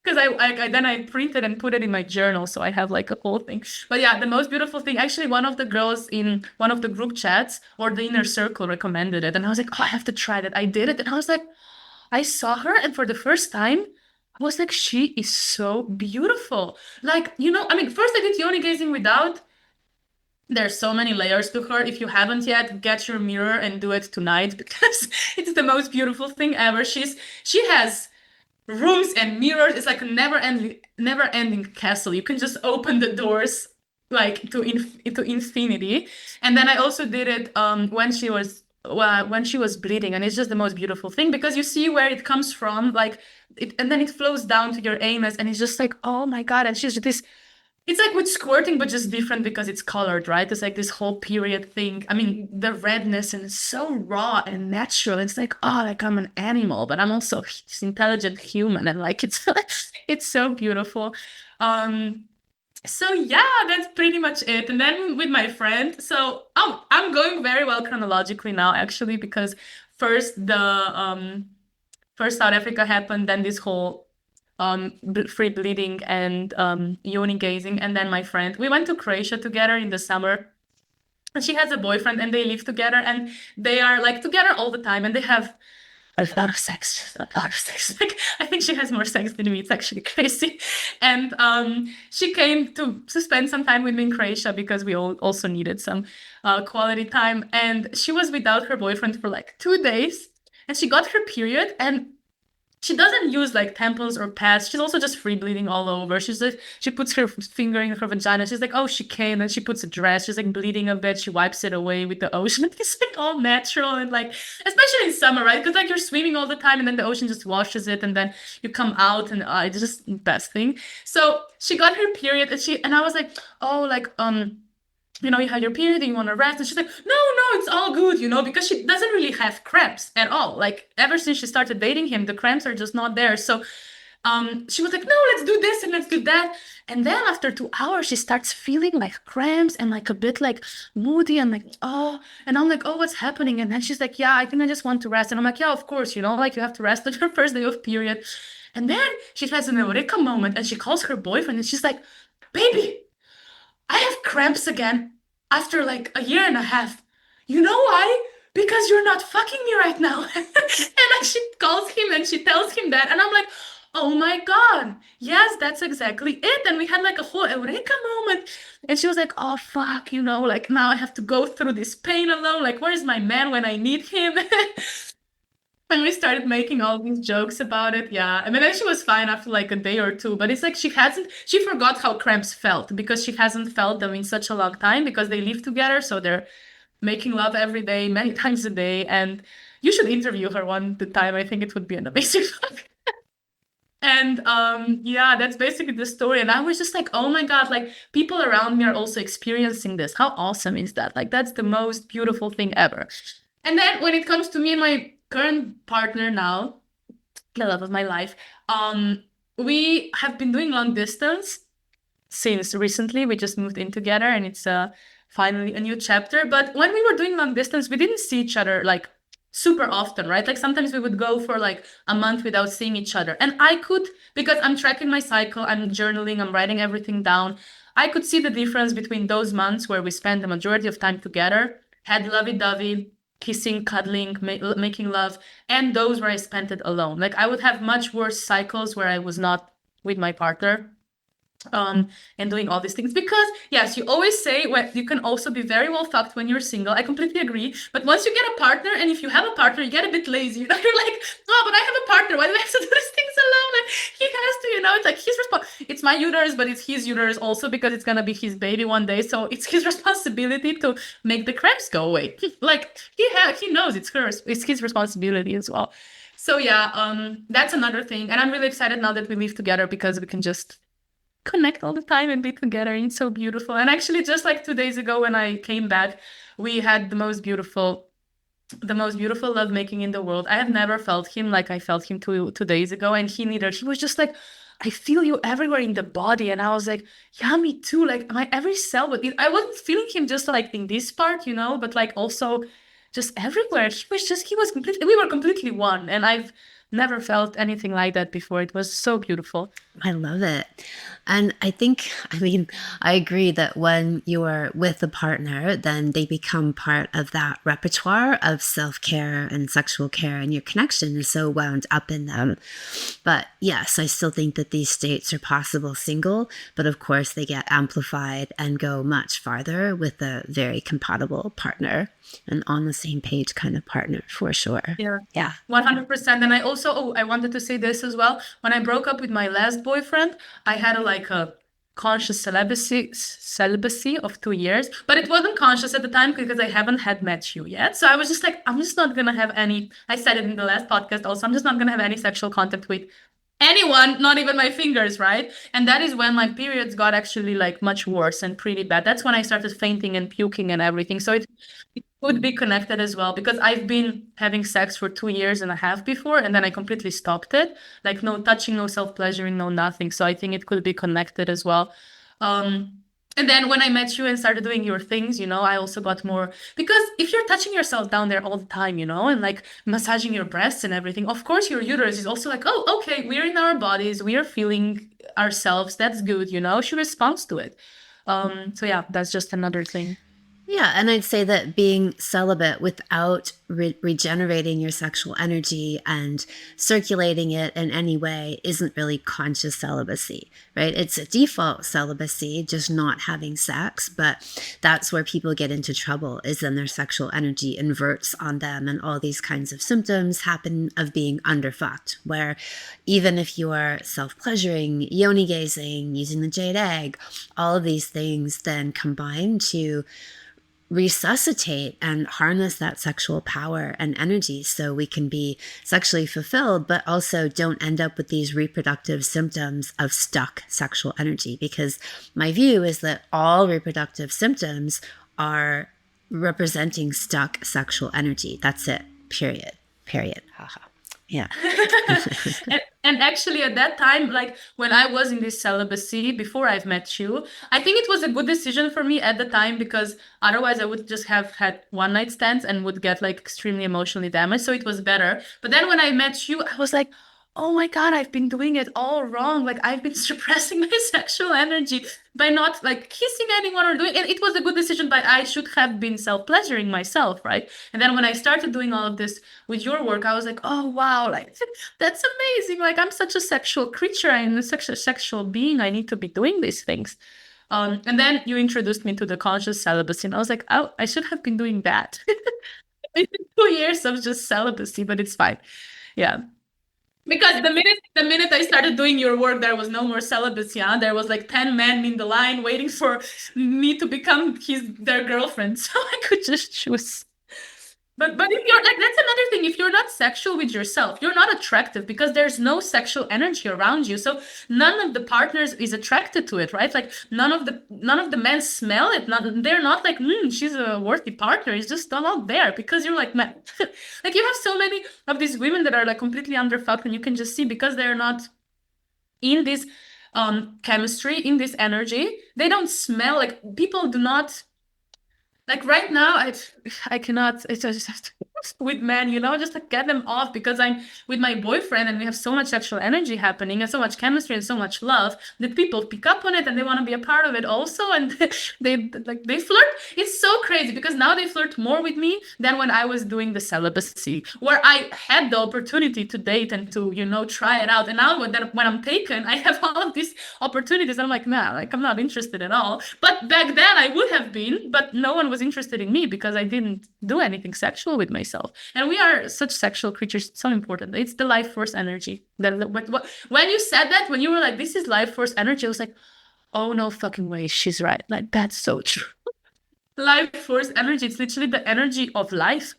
Because I printed and put it in my journal, so I have like a whole thing. But yeah, the most beautiful thing, actually, one of the girls in one of the group chats or the inner circle recommended it, and I was like, oh, I have to try that. I did it, and I was like, I saw her, and for the first time, I was like, she is so beautiful. Like, you know, I mean, first I did yoni gazing without. There's so many layers to her. If you haven't yet, get your mirror and do it tonight because it's the most beautiful thing ever. She has rooms and mirrors. It's like a never ending castle. You can just open the doors like to infinity. And then I also did it when she was bleeding, and it's just the most beautiful thing because you see where it comes from, like it, and then it flows down to your anus, and it's just like, oh my god. And she's this, it's like with squirting, but just different because it's colored, right? It's like this whole period thing. I mean, the redness, and it's so raw and natural. It's like, oh, like I'm an animal, but I'm also this intelligent human, and like it's so beautiful. So yeah, that's pretty much it. And then with my friend, so I'm going very well chronologically now, actually, because first first South Africa happened, then this whole free bleeding and yoni gazing, and then my friend, we went to Croatia together in the summer, and she has a boyfriend, and they live together, and they are like together all the time, and they have a lot of sex, a lot of sex. Like I think she has more sex than me. It's actually crazy. And she came to spend some time with me in Croatia because we all also needed some quality time, and she was without her boyfriend for like 2 days, and she got her period, and she doesn't use like tampons or pads. She's also just free bleeding all over. She's like, she puts her finger in her vagina. She's like, oh, she came. And she puts a dress. She's like bleeding a bit. She wipes it away with the ocean. It's like all natural, and like, especially in summer, right? Because like you're swimming all the time, and then the ocean just washes it, and then you come out, and it's just the best thing. So she got her period, and I was like, oh, like you know, you had your period and you want to rest. And she's like, no, it's all good, you know, because she doesn't really have cramps at all. Like ever since she started dating him, the cramps are just not there. So she was like, no, let's do this and let's do that. And then after 2 hours, she starts feeling like cramps and like a bit like moody and like, oh, and I'm like, oh, what's happening? And then she's like, yeah, I think I just want to rest. And I'm like, yeah, of course, you know, like you have to rest on your first day of period. And then she has an eureka moment, and she calls her boyfriend, and she's like, baby, I have cramps again after like a year and a half. You know why? Because you're not fucking me right now. And like she calls him and she tells him that. And I'm like, oh my God, yes, that's exactly it. And we had like a whole eureka moment. And she was like, oh fuck, you know, like now I have to go through this pain alone. Like, where's my man when I need him? And we started making all these jokes about it. Yeah. I mean, then she was fine after like a day or two, but it's like she forgot how cramps felt because she hasn't felt them in such a long time because they live together. So they're making love every day, many times a day. And You should interview her one time. I think it would be an amazing podcast. And yeah, that's basically the story. And I was just like, oh my God, like people around me are also experiencing this. How awesome is that? Like, that's the most beautiful thing ever. And then when it comes to me and my current partner now, the love of my life, we have been doing long distance since recently. We just moved in together, and it's finally a new chapter. But when we were doing long distance, we didn't see each other like super often, right? Like sometimes we would go for like a month without seeing each other. And I could, because I'm tracking my cycle, I'm journaling, I'm writing everything down. I could see the difference between those months where we spent the majority of time together, had lovey-dovey, kissing, cuddling, making love, and those where I spent it alone. Like I would have much worse cycles where I was not with my partner. And doing all these things, because yes, you always say you can also be very well fucked when you're single. I completely agree. But once you get a partner, and if you have a partner, you get a bit lazy. You're like, oh, but I have a partner. Why do I have to do these things alone? And he has to, it's like his it's my uterus, but it's his uterus also, because it's gonna be his baby one day. So it's his responsibility to make the cramps go away. Like he knows it's his responsibility as well. So yeah, that's another thing. And I'm really excited now that we live together, because we can just connect all the time and be together. And it's so beautiful. And actually, just like 2 days ago when I came back, we had the most beautiful lovemaking in the world. I have never felt him like I felt him 2 days ago, and he neither. He was just like, I feel you everywhere in the body. And I was like, yeah, me too. Like my every cell, but I wasn't feeling him just like in this part, but like also just everywhere. We were completely one. And I've never felt anything like that before. It was so beautiful. I love it. And I agree that when you are with a partner, then they become part of that repertoire of self-care and sexual care, and your connection is so wound up in them. But yes, I still think that these states are possible single, but of course they get amplified and go much farther with a very compatible partner, and on the same page kind of partner, for sure. Yeah. 100%. And I also, I wanted to say this as well. When I broke up with my last boyfriend, I had a conscious celibacy of 2 years, but it wasn't conscious at the time because I haven't had met you yet. So I was just like, I'm just not going to have any, I said it in the last podcast also, I'm just not going to have any sexual contact with anyone, not even my fingers, right? And that is when my periods got actually like much worse and pretty bad. That's when I started fainting and puking and everything. So it could be connected as well, because I've been having sex for 2.5 years before, and then I completely stopped it. Like no touching, no self-pleasuring, no nothing. So I think it could be connected as well. And then when I met you and started doing your things, I also got more, because if you're touching yourself down there all the time, and like massaging your breasts and everything, of course your uterus is also like, oh, okay, we're in our bodies, we are feeling ourselves, that's good, she responds to it. So yeah, that's just another thing. Yeah, and I'd say that being celibate without regenerating your sexual energy and circulating it in any way isn't really conscious celibacy, right? It's a default celibacy, just not having sex, but that's where people get into trouble, is then their sexual energy inverts on them, and all these kinds of symptoms happen of being underfucked, where even if you are self-pleasuring, yoni gazing, using the jade egg, all of these things then combine to resuscitate and harness that sexual power and energy, so we can be sexually fulfilled, but also don't end up with these reproductive symptoms of stuck sexual energy. Because my view is that all reproductive symptoms are representing stuck sexual energy. That's it. Period. Haha. Yeah. And actually at that time, like when I was in this celibacy before I've met you, I think it was a good decision for me at the time, because otherwise I would just have had one night stands and would get like extremely emotionally damaged. So it was better. But then when I met you, I was like, oh my God, I've been doing it all wrong. Like I've been suppressing my sexual energy by not like kissing anyone or doing it. It was a good decision, but I should have been self-pleasuring myself, right? And then when I started doing all of this with your work, I was like, oh wow, like that's amazing. Like I'm such a sexual creature and such a sexual being. I need to be doing these things. And then you introduced me to the conscious celibacy, and I was like, oh, I should have been doing that. 2 years of just celibacy, but it's fine. Yeah. Because the minute I started doing your work, there was no more celibacy. There was like 10 men in the line waiting for me to become their girlfriend, so I could just choose. But if you're like, that's another thing. If sexual with yourself. You're not attractive because there's no sexual energy around you. So none of the partners is attracted to it, right? Like none of the men smell it. They're not like, she's a worthy partner. It's just not there because you're like, man, like you have so many of these women that are like completely underfucked, and you can just see because they're not in this chemistry, in this energy, they don't smell. Like people do not, like right now I cannot, it's just with men, just to get them off, because I'm with my boyfriend and we have so much sexual energy happening and so much chemistry and so much love that people pick up on it and they want to be a part of it also, and they flirt. It's so crazy because now they flirt more with me than when I was doing the celibacy, where I had the opportunity to date and to try it out. And now when I'm taken, I have all of these opportunities and I'm like, nah, like I'm not interested at all. But back then I would have been, but no one was interested in me because I didn't do anything sexual with myself. And we are such sexual creatures. So important. It's the life force energy. When you said that, when you were like, this is life force energy, I was like, oh no fucking way, she's right. Like that's so true. Life force energy, it's literally the energy of life.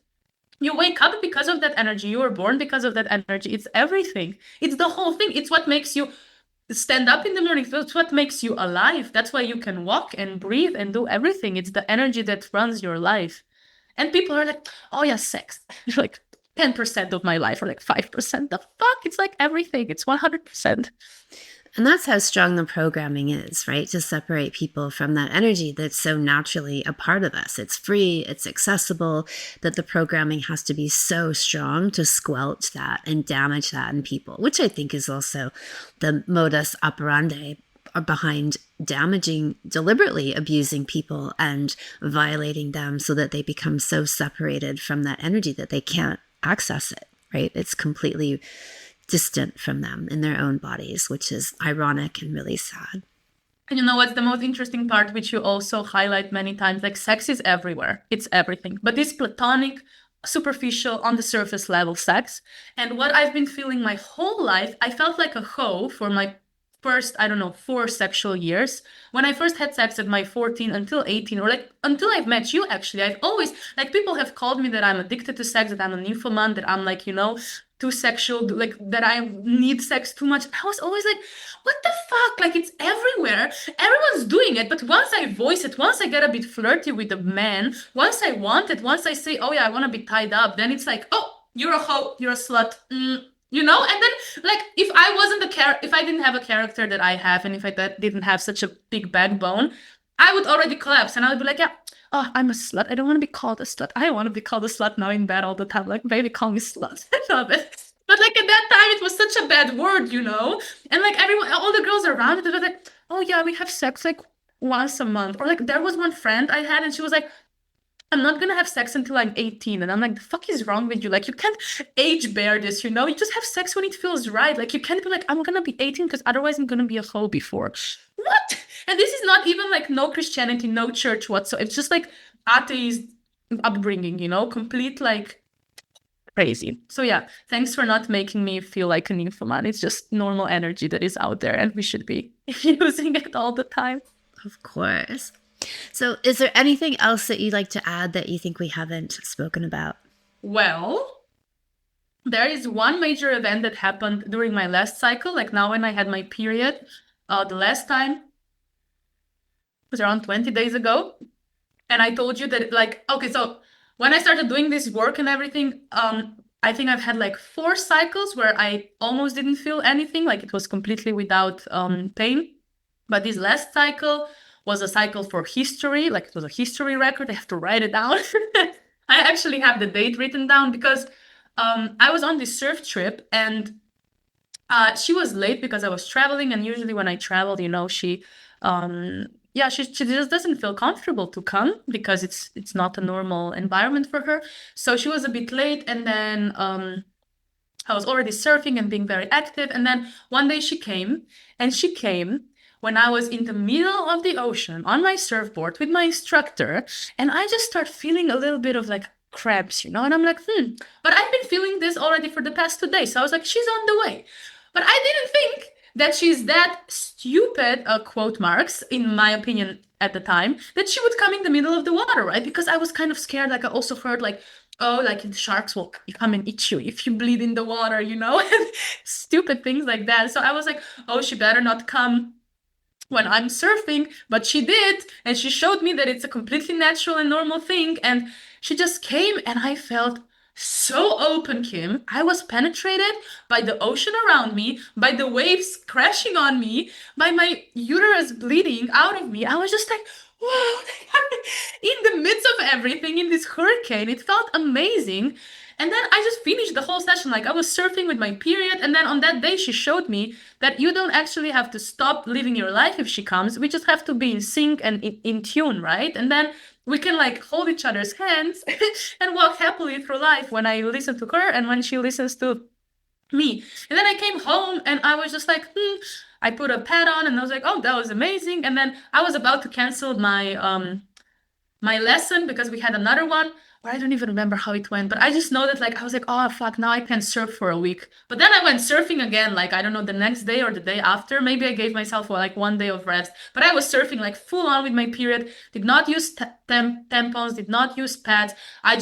You wake up because of that energy. You were born because of that energy. It's everything. It's the whole thing. It's what makes you stand up in the morning. It's what makes you alive. That's why you can walk and breathe and do everything. It's the energy that runs your life. And people are like, oh yeah, sex. You're like 10% of my life, or like 5%. The fuck? It's like everything. It's 100%. And that's how strong the programming is, right? To separate people from that energy that's so naturally a part of us. It's free, it's accessible, that the programming has to be so strong to squelch that and damage that in people, which I think is also the modus operandi behind damaging, deliberately abusing people and violating them so that they become so separated from that energy that they can't access it, right? It's completely distant from them in their own bodies, which is ironic and really sad. And you know what's the most interesting part, which you also highlight many times? Like sex is everywhere. It's everything. But this platonic, superficial, on the surface level sex. And what I've been feeling my whole life, I felt like a hoe for my first, 4 sexual years. When I first had sex at my 14 until 18, or like until I've met you, actually, I've always, like, people have called me that I'm addicted to sex, that I'm a nymphoman, that I'm like, too sexual, like that I need sex too much. I was always like, what the fuck? Like it's everywhere. Everyone's doing it. But once I voice it, once I get a bit flirty with a man, once I want it, once I say, oh yeah, I want to be tied up, then it's like, oh, you're a hoe, you're a slut. And then like if I didn't have a character that I have, and if I didn't have such a big backbone, I would already collapse and I would be like, yeah, oh, I'm a slut. I don't want to be called a slut. I want to be called a slut now in bed all the time. Like, baby, call me slut. I love it. But like at that time, it was such a bad word, And like everyone, all the girls around it, they were like, oh yeah, we have sex like once a month. Or like there was one friend I had and she was like, I'm not gonna have sex until I'm 18. And I'm like, the fuck is wrong with you? Like, you can't age bear this, You just have sex when it feels right. Like, you can't be like, I'm gonna be 18 because otherwise I'm gonna be a hoe before. What? And this is not even like no Christianity, no church whatsoever. It's just like atheist upbringing, complete like crazy. So yeah, thanks for not making me feel like a nymphoman. It's just normal energy that is out there and we should be using it all the time. Of course. So is there anything else that you'd like to add that you think we haven't spoken about? Well, there is one major event that happened during my last cycle. Like now when I had my period, the last time was around 20 days ago. And I told you that like, okay, so when I started doing this work and everything, I think I've had like 4 cycles where I almost didn't feel anything. Like it was completely without pain. But this last cycle was a cycle for history. Like it was a history record. I have to write it down. I actually have the date written down because I was on this surf trip and she was late because I was traveling. And usually when I travel, she just doesn't feel comfortable to come because it's not a normal environment for her. So she was a bit late, and then I was already surfing and being very active. And then one day she came when I was in the middle of the ocean on my surfboard with my instructor, and I just start feeling a little bit of like cramps, and I'm like, but I've been feeling this already for the past 2 days. So I was like, she's on the way. But I didn't think that she's that stupid, quote marks, in my opinion at the time, that she would come in the middle of the water, right? Because I was kind of scared. Like I also heard like oh, like the sharks will come and eat you if you bleed in the water, you know, and stupid things like that. So I was like, oh, she better not come when I'm surfing, but she did, and she showed me that it's a completely natural and normal thing. And she just came, and I felt so open, Kim. I was penetrated by the ocean around me, by the waves crashing on me, by my uterus bleeding out of me. I was just like, wow, in the midst of everything, in this hurricane, it felt amazing. And then I just finished the whole session. Like I was surfing with my period. And then on that day, she showed me that you don't actually have to stop living your life if she comes. We just have to be in sync and in tune, right? And then we can like hold each other's hands and walk happily through life when I listen to her and when she listens to me. And then I came home and I was just like, I put a pad on and I was like, oh, that was amazing. And then I was about to cancel my lesson because we had another one where I don't even remember how it went, but I just know that like I was like, oh fuck, now I can surf for a week. But then I went surfing again, like I don't know, the next day or the day after. Maybe I gave myself like 1 day of rest. But I was surfing like full on with my period. Did not use tampons, did not use pads. I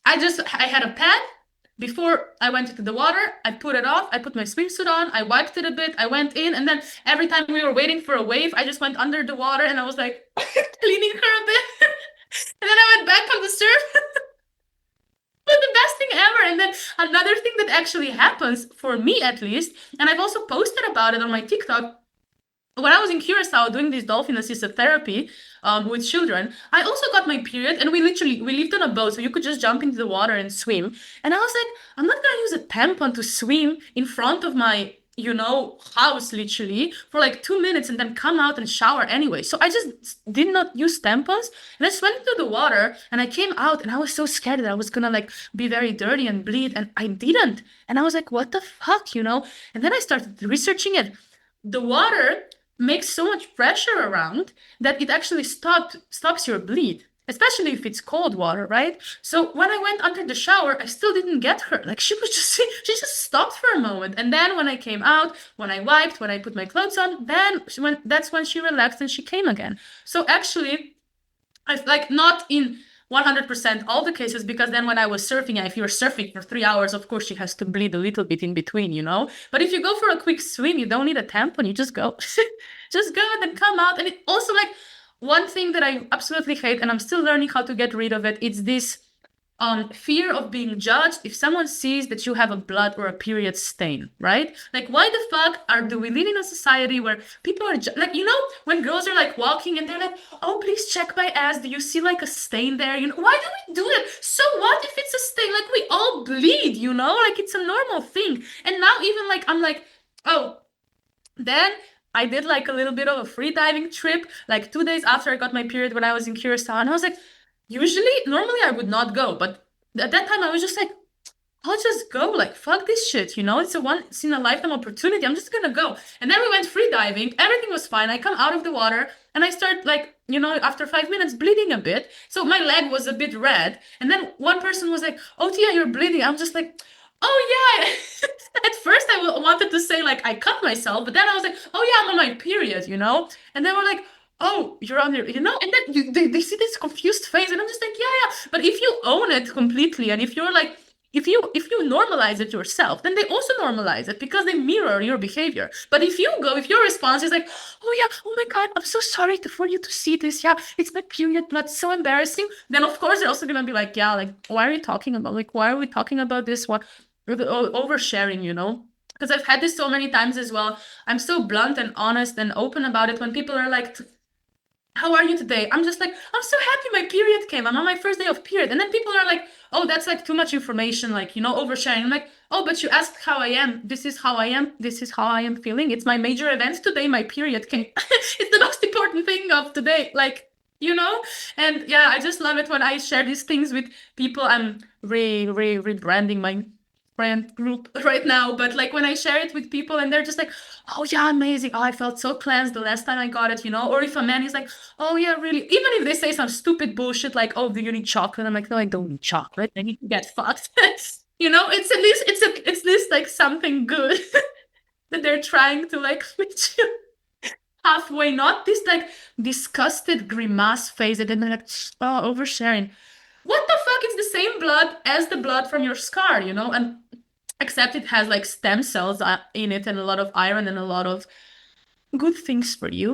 had a pad. Before I went into the water, I put it off, I put my swimsuit on, I wiped it a bit, I went in, and then every time we were waiting for a wave, I just went under the water and I was like cleaning her a bit. And then I went back on the surf. It was the best thing ever. And then another thing that actually happens, for me at least, and I've also posted about it on my TikTok, when I was in Curacao doing this dolphin assisted therapy with children, I also got my period, and we lived on a boat, so you could just jump into the water and swim. And I was like, I'm not gonna use a tampon to swim in front of my house literally for like 2 minutes and then come out and shower anyway. So I just did not use tampons, and I just went into the water and I came out and I was so scared that I was gonna like be very dirty and bleed, and I didn't. And I was like, what the fuck, And then I started researching it. The water makes so much pressure around that it actually stops your bleed, especially if it's cold water, right? So when I went under the shower, I still didn't get her. Like she just stopped for a moment. And then when I came out, when I wiped, when I put my clothes on, that's when she relaxed and she came again. So actually, I've like not in 100% all the cases, because then when I was surfing, if you're surfing for 3 hours, of course she has to bleed a little bit in between, But if you go for a quick swim, you don't need a tampon, you just go. Just go and then come out. And it also like one thing that I absolutely hate, and I'm still learning how to get rid of it, it's this fear of being judged if someone sees that you have a blood or a period stain, right? Like, why the fuck do we live in a society where people are like, when girls are like walking and they're like, oh, please check my ass. Do you see like a stain there? Why do we do that? So what if it's a stain? Like, we all bleed, like it's a normal thing. And now even like, I'm like, oh, then I did like a little bit of a free diving trip, like 2 days after I got my period when I was in Curacao. And I was like, normally I would not go, but at that time I was just like, I'll just go, like, fuck this shit, It's a once in a lifetime opportunity. I'm just gonna go. And then we went free diving. Everything was fine. I come out of the water and I start like, after 5 minutes bleeding a bit. So my leg was a bit red. And then one person was like, oh, Tia, you're bleeding. I'm just like, oh yeah. At first I wanted to say like I cut myself, but then I was like, oh yeah, I'm on my period, And they were like, oh, you're on your, and then they see this confused face, and I'm just like, yeah. But if you own it completely, and if you're like, if you normalize it yourself, then they also normalize it because they mirror your behavior. But if your response is like, oh yeah, oh my God, I'm so sorry for you to see this. Yeah, it's my period blood, so embarrassing. Then of course they're also gonna be like, yeah, like why are we talking about this? What oversharing, Because I've had this so many times as well. I'm so blunt and honest and open about it when people are like, how are you today? I'm just like, I'm so happy my period came. I'm on my first day of period. And then people are like, oh, that's like too much information, like, oversharing. I'm like, oh, but you asked how I am. This is how I am. This is how I am feeling. It's my major event today. My period came. It's the most important thing of today. Like, And yeah, I just love it when I share these things with people. I'm rebranding my friend group right now, but like when I share it with people and they're just like, oh yeah, amazing, oh, I felt so cleansed the last time I got it, or if a man is like, oh yeah, really, even if they say some stupid bullshit like, oh, do you need chocolate? I'm like, no, I don't need chocolate, I need to get fucked. It's at least it's this like something good that they're trying to like meet you halfway, not this like disgusted grimace face and then they're like, oh, oversharing. what the fuck? It's the same blood as the blood from your scar, you know? And except it has like stem cells in it and a lot of iron and a lot of good things for you.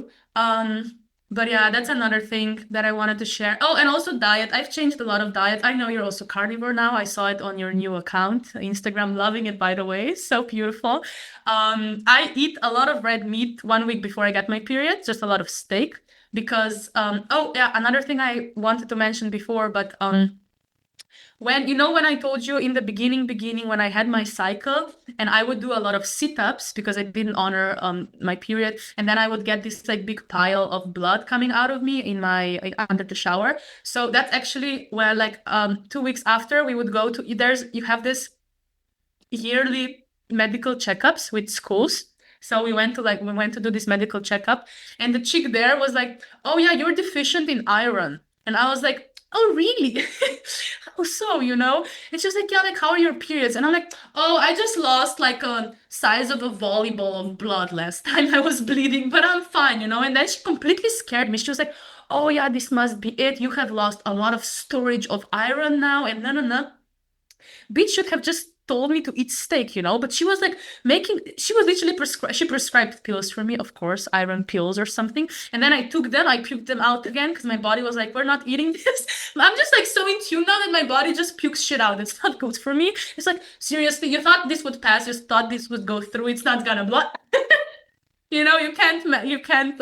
But yeah, that's another thing that I wanted to share. Oh, and also diet. I've changed a lot of diet. I know you're also carnivore now. I saw it on your new account, Instagram. Loving it, by the way. So beautiful. I eat a lot of red meat 1 week before I get my period, just a lot of steak. Because oh yeah, another thing I wanted to mention before, but when I told you in the beginning when I had my cycle and I would do a lot of sit-ups because I didn't honor my period, and then I would get this like big pile of blood coming out of me in my under the shower. So that's actually where like 2 weeks after we would go to you have this yearly medical checkups with schools. So we went to do this medical checkup, and the chick there was like, "Oh yeah, you're deficient in iron." And I was like, "Oh really?" How so, you know? And she's like, "Yeah, like how are your periods?" And I'm like, "Oh, I just lost like a size of a volleyball of blood last time I was bleeding, but I'm fine, you know?" And then she completely scared me. She was like, "Oh yeah, this must be it. You have lost a lot of storage of iron now, and no. Bitch should have just told me to eat steak, you know?" But she was like she was literally she prescribed pills for me, of course, iron pills or something. And then I took them, I puked them out again because my body was like, "We're not eating this." I'm just like so in tune now that my body just pukes shit out. It's not good for me. It's like, seriously, you thought this would pass, you thought this would go through, it's not gonna blood. You can't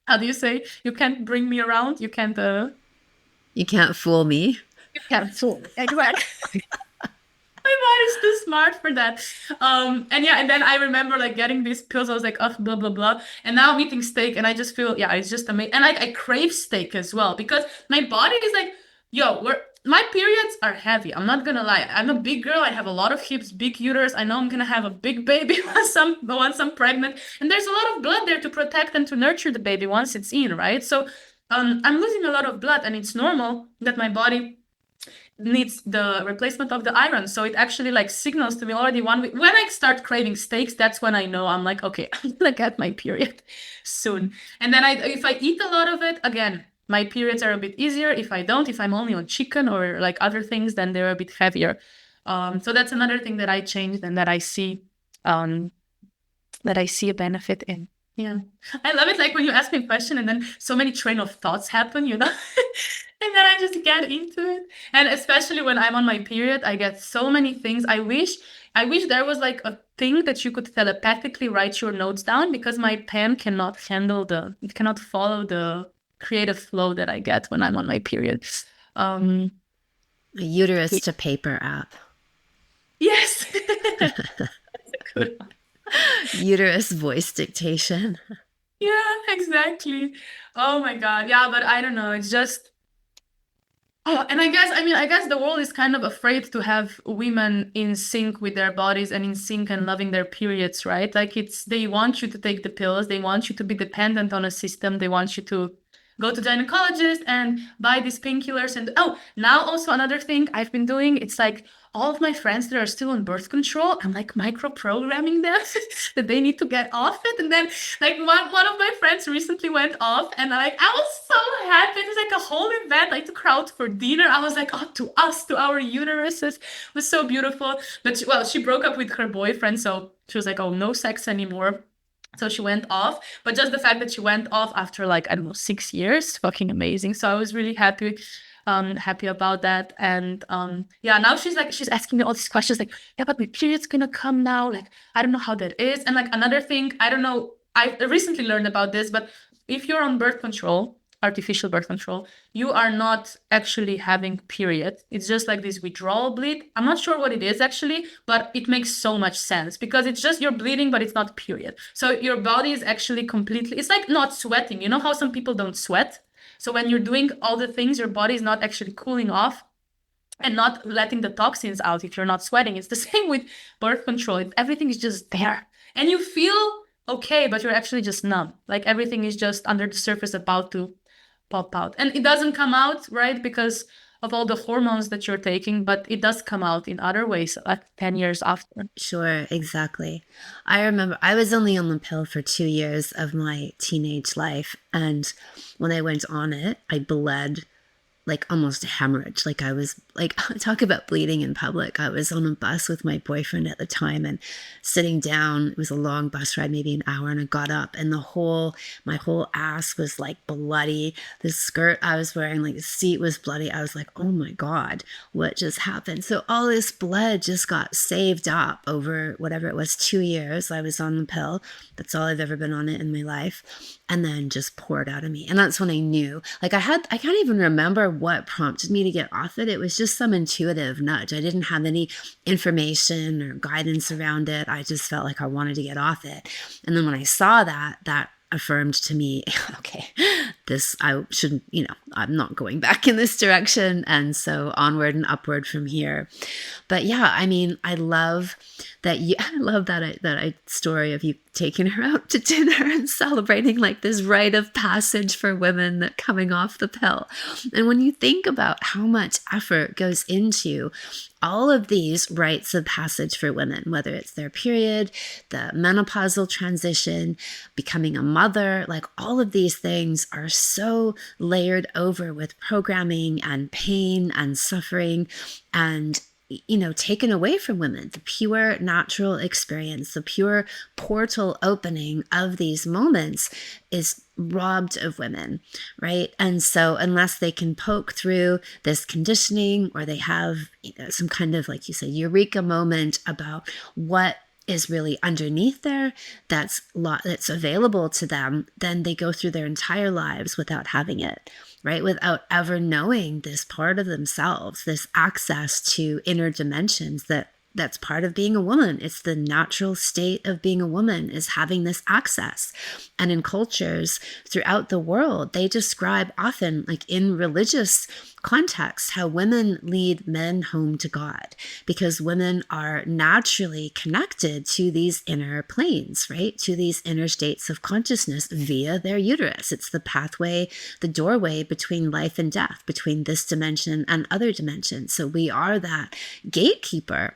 how do you say? You can't bring me around. You can't You can't fool me. you can't fool me. Exactly. My body's too smart for that. And yeah, and then I remember like getting these pills. I was like, oh, blah, blah, blah. And now I'm eating steak and I just feel, yeah, it's just amazing. And like I crave steak as well because my body is like, yo, my periods are heavy. I'm not gonna lie. I'm a big girl. I have a lot of hips, big uterus. I know I'm gonna have a big baby once I'm pregnant. And there's a lot of blood there to protect and to nurture the baby once it's in, right? So I'm losing a lot of blood, and it's normal that my body needs the replacement of the iron. So it actually like signals to me already 1 week. When I start craving steaks, that's when I know I'm like, okay, I'm gonna get my period soon. And then if I eat a lot of it, again, my periods are a bit easier. If I'm only on chicken or like other things, then they're a bit heavier. So that's another thing that I changed and that I see a benefit in. Yeah. I love it like when you ask me a question and then so many train of thoughts happen, you know? And then I just get into it. And especially when I'm on my period, I get so many things. I wish there was like a thing that you could telepathically write your notes down because my pen cannot it cannot follow the creative flow that I get when I'm on my period. A uterus to paper app. Yes. That's a good one. Uterus voice dictation. Yeah, exactly. Oh my God. Yeah, but I don't know. It's just and I guess the world is kind of afraid to have women in sync with their bodies and in sync and loving their periods, right? Like they want you to take the pills, they want you to be dependent on a system, they want you to go to the gynecologist and buy these painkillers. And now also another thing I've been doing, it's like all of my friends that are still on birth control, I'm like micro-programming them that they need to get off it. And then like one of my friends recently went off and I was so happy. It was like a whole event. I took her out for dinner. I was like, oh, to us, to our uteruses. It was so beautiful. But she broke up with her boyfriend. So she was like, oh, no sex anymore. So she went off, but just the fact that she went off after like, I don't know, 6 years, fucking amazing. So I was really happy about that. And yeah, now she's asking me all these questions like, yeah, but my period's gonna come now. Like, I don't know how that is. And like another thing, I don't know, I recently learned about this, but if you're on birth control, artificial birth control, you are not actually having period. It's just like this withdrawal bleed. I'm not sure what it is actually, but it makes so much sense because it's just you're bleeding, but it's not period. So your body is actually completely, it's like not sweating. You know how some people don't sweat? So when you're doing all the things, your body is not actually cooling off and not letting the toxins out if you're not sweating. It's the same with birth control. Everything is just there. And you feel okay, but you're actually just numb. Like everything is just under the surface about to pop out. And it doesn't come out, right? Because of all the hormones that you're taking, but it does come out in other ways, like 10 years after. Sure, exactly. I remember I was only on the pill for 2 years of my teenage life. And when I went on it, I bled like almost a hemorrhage. Like I was like, talk about bleeding in public. I was on a bus with my boyfriend at the time and sitting down. It was a long bus ride, maybe an hour, and I got up and my whole ass was like bloody. The skirt I was wearing, like the seat was bloody. I was like, oh my God, what just happened? So all this blood just got saved up over whatever it was, 2 years. I was on the pill. That's all I've ever been on it in my life. And then just poured out of me. And that's when I knew, like I can't even remember what prompted me to get off it. It was just some intuitive nudge. I didn't have any information or guidance around it. I just felt like I wanted to get off it. And then when I saw that affirmed to me, okay, I shouldn't, I'm not going back in this direction. And so onward and upward from here. But yeah, I mean, I love that story of you taking her out to dinner and celebrating like this rite of passage for women that coming off the pill. And when you think about how much effort goes into all of these rites of passage for women, whether it's their period, the menopausal transition, becoming a mother, like all of these things are so layered over with programming and pain and suffering and taken away from women. The pure natural experience, the pure portal opening of these moments is robbed of women, right? And so unless they can poke through this conditioning or they have some kind of, like you said, eureka moment about what is really underneath there that's available to them, then they go through their entire lives without having it, right? Without ever knowing this part of themselves, this access to inner dimensions that's part of being a woman. It's the natural state of being a woman, is having this access. And in cultures throughout the world, they describe often, like in religious contexts, how women lead men home to God, because women are naturally connected to these inner planes, right? To these inner states of consciousness via their uterus. It's the pathway, the doorway between life and death, between this dimension and other dimensions. So we are that gatekeeper.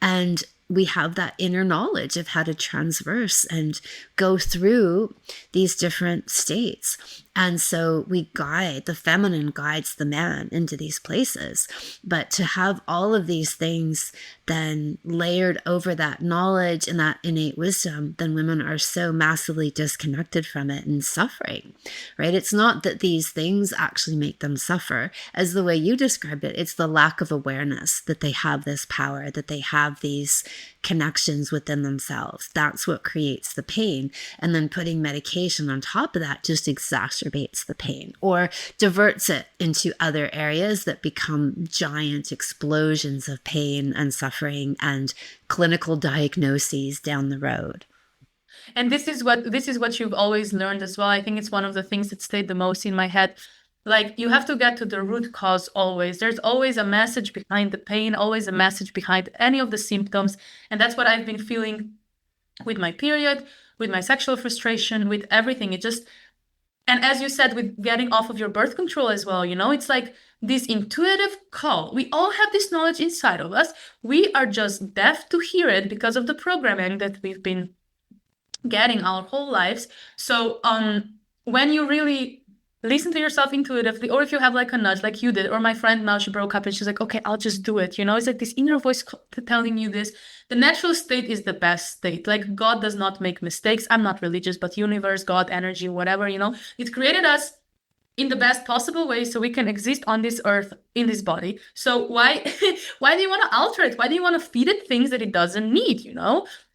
And we have that inner knowledge of how to transverse and go through these different states. And so the feminine guides the man into these places. But to have all of these things then layered over that knowledge and that innate wisdom, then women are so massively disconnected from it and suffering, right? It's not that these things actually make them suffer, as the way you described it. It's the lack of awareness that they have this power, that they have these connections within themselves. That's what creates the pain. And then putting medication on top of that just exacerbates the pain or diverts it into other areas that become giant explosions of pain and suffering and clinical diagnoses down the road. And this is what you've always learned as well. I think it's one of the things that stayed the most in my head. Like, you have to get to the root cause always. There's always a message behind the pain, always a message behind any of the symptoms. And that's what I've been feeling with my period, with my sexual frustration, with everything. And as you said, with getting off of your birth control as well, it's like this intuitive call. We all have this knowledge inside of us. We are just deaf to hear it because of the programming that we've been getting our whole lives. So when you really listen to yourself intuitively, or if you have like a nudge like you did, or my friend now, she broke up and she's like, okay, I'll just do it. It's like this inner voice telling you this. The natural state is the best state. Like, God does not make mistakes. I'm not religious, but universe, God, energy, whatever, it created us in the best possible way so we can exist on this earth in this body. So why do you want to alter it? Why do you want to feed it things that it doesn't need?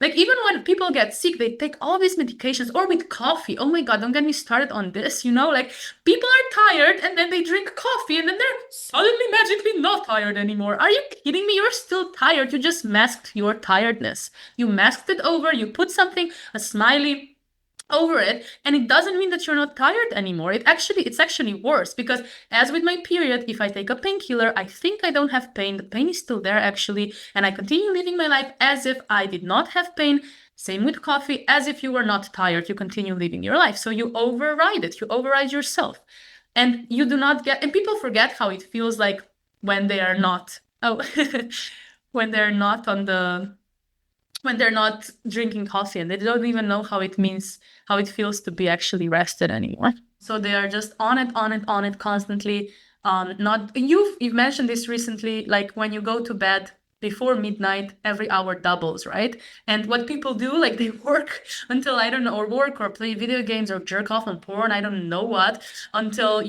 Like, even when people get sick, they take all these medications, or with coffee. Oh my God, don't get me started on this. Like, people are tired and then they drink coffee and then they're suddenly magically not tired anymore. Are you kidding me? You're still tired. You just masked your tiredness. You masked it over. You put something, a smiley over it, and it doesn't mean that you're not tired anymore. It's actually worse, because as with my period, if I take a painkiller, I think I don't have pain. The pain is still there actually, and I continue living my life as if I did not have pain. Same with coffee. As if you were not tired, you continue living your life. So you override it. You override yourself, and you do not get. And people forget how it feels like when they are not. When they're not when they're not drinking coffee, and they don't even know how it feels to be actually rested anymore. So they are just on it constantly, Not you've mentioned this recently, like when you go to bed before midnight, every hour doubles, right? And what people do, like they work until, I don't know, or work or play video games or jerk off on porn, I don't know what, until,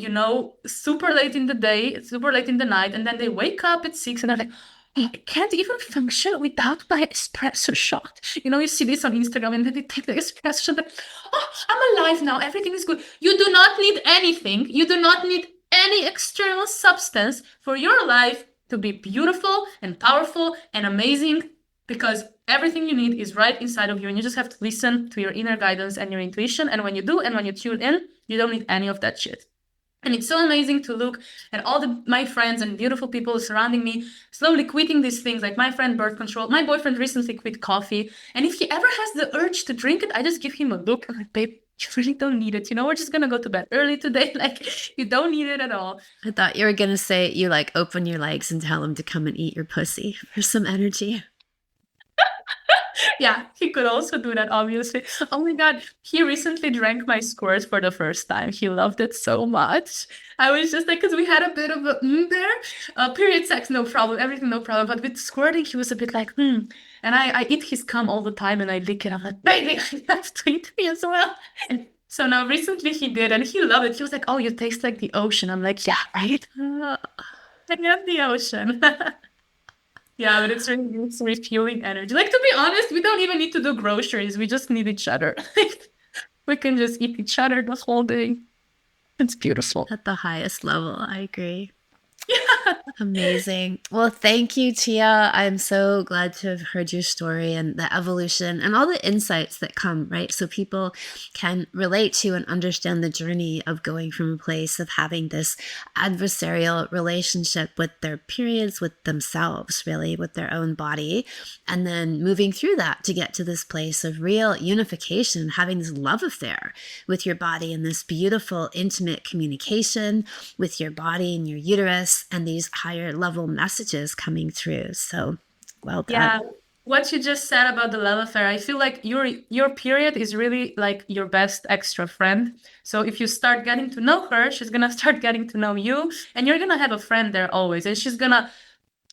super late in the day, super late in the night, and then they wake up at 6 and they're like, I can't even function without my espresso shot. You see this on Instagram, and then they take the espresso shot, like, oh, I'm alive now, everything is good. You do not need anything. You do not need any external substance for your life to be beautiful and powerful and amazing, because everything you need is right inside of you, and you just have to listen to your inner guidance and your intuition. And when you do, and when you tune in, you don't need any of that shit. And it's so amazing to look at all my friends and beautiful people surrounding me slowly quitting these things, like my friend birth control. My boyfriend recently quit coffee, and if he ever has the urge to drink it, I just give him a look. I'm like, babe, you really don't need it. We're just gonna go to bed early today. Like, you don't need it at all. I thought you were gonna say you like open your legs and tell him to come and eat your pussy for some energy. Yeah, he could also do that, obviously. Oh my God, he recently drank my squirt for the first time. He loved it so much. I was just like, because we had a bit of a there. Period sex, no problem. Everything, no problem. But with squirting, he was a bit like, And I eat his cum all the time and I lick it. I'm like, baby, I have to eat me as well. And so now recently he did, and he loved it. He was like, oh, you taste like the ocean. I'm like, yeah, right? I am the ocean. Yeah, but it's refueling energy. Like, to be honest, we don't even need to do groceries. We just need each other. We can just eat each other the whole day. It's beautiful. At the highest level, I agree. Amazing. Well, thank you, Tia. I'm so glad to have heard your story and the evolution and all the insights that come, right? So people can relate to and understand the journey of going from a place of having this adversarial relationship with their periods, with themselves, really, with their own body, and then moving through that to get to this place of real unification, having this love affair with your body and this beautiful, intimate communication with your body and your uterus, and these higher level messages coming through. So well done. Yeah, what you just said about the love affair, I feel like your period is really like your best extra friend. So if you start getting to know her, she's gonna start getting to know you, and you're gonna have a friend there always, and she's gonna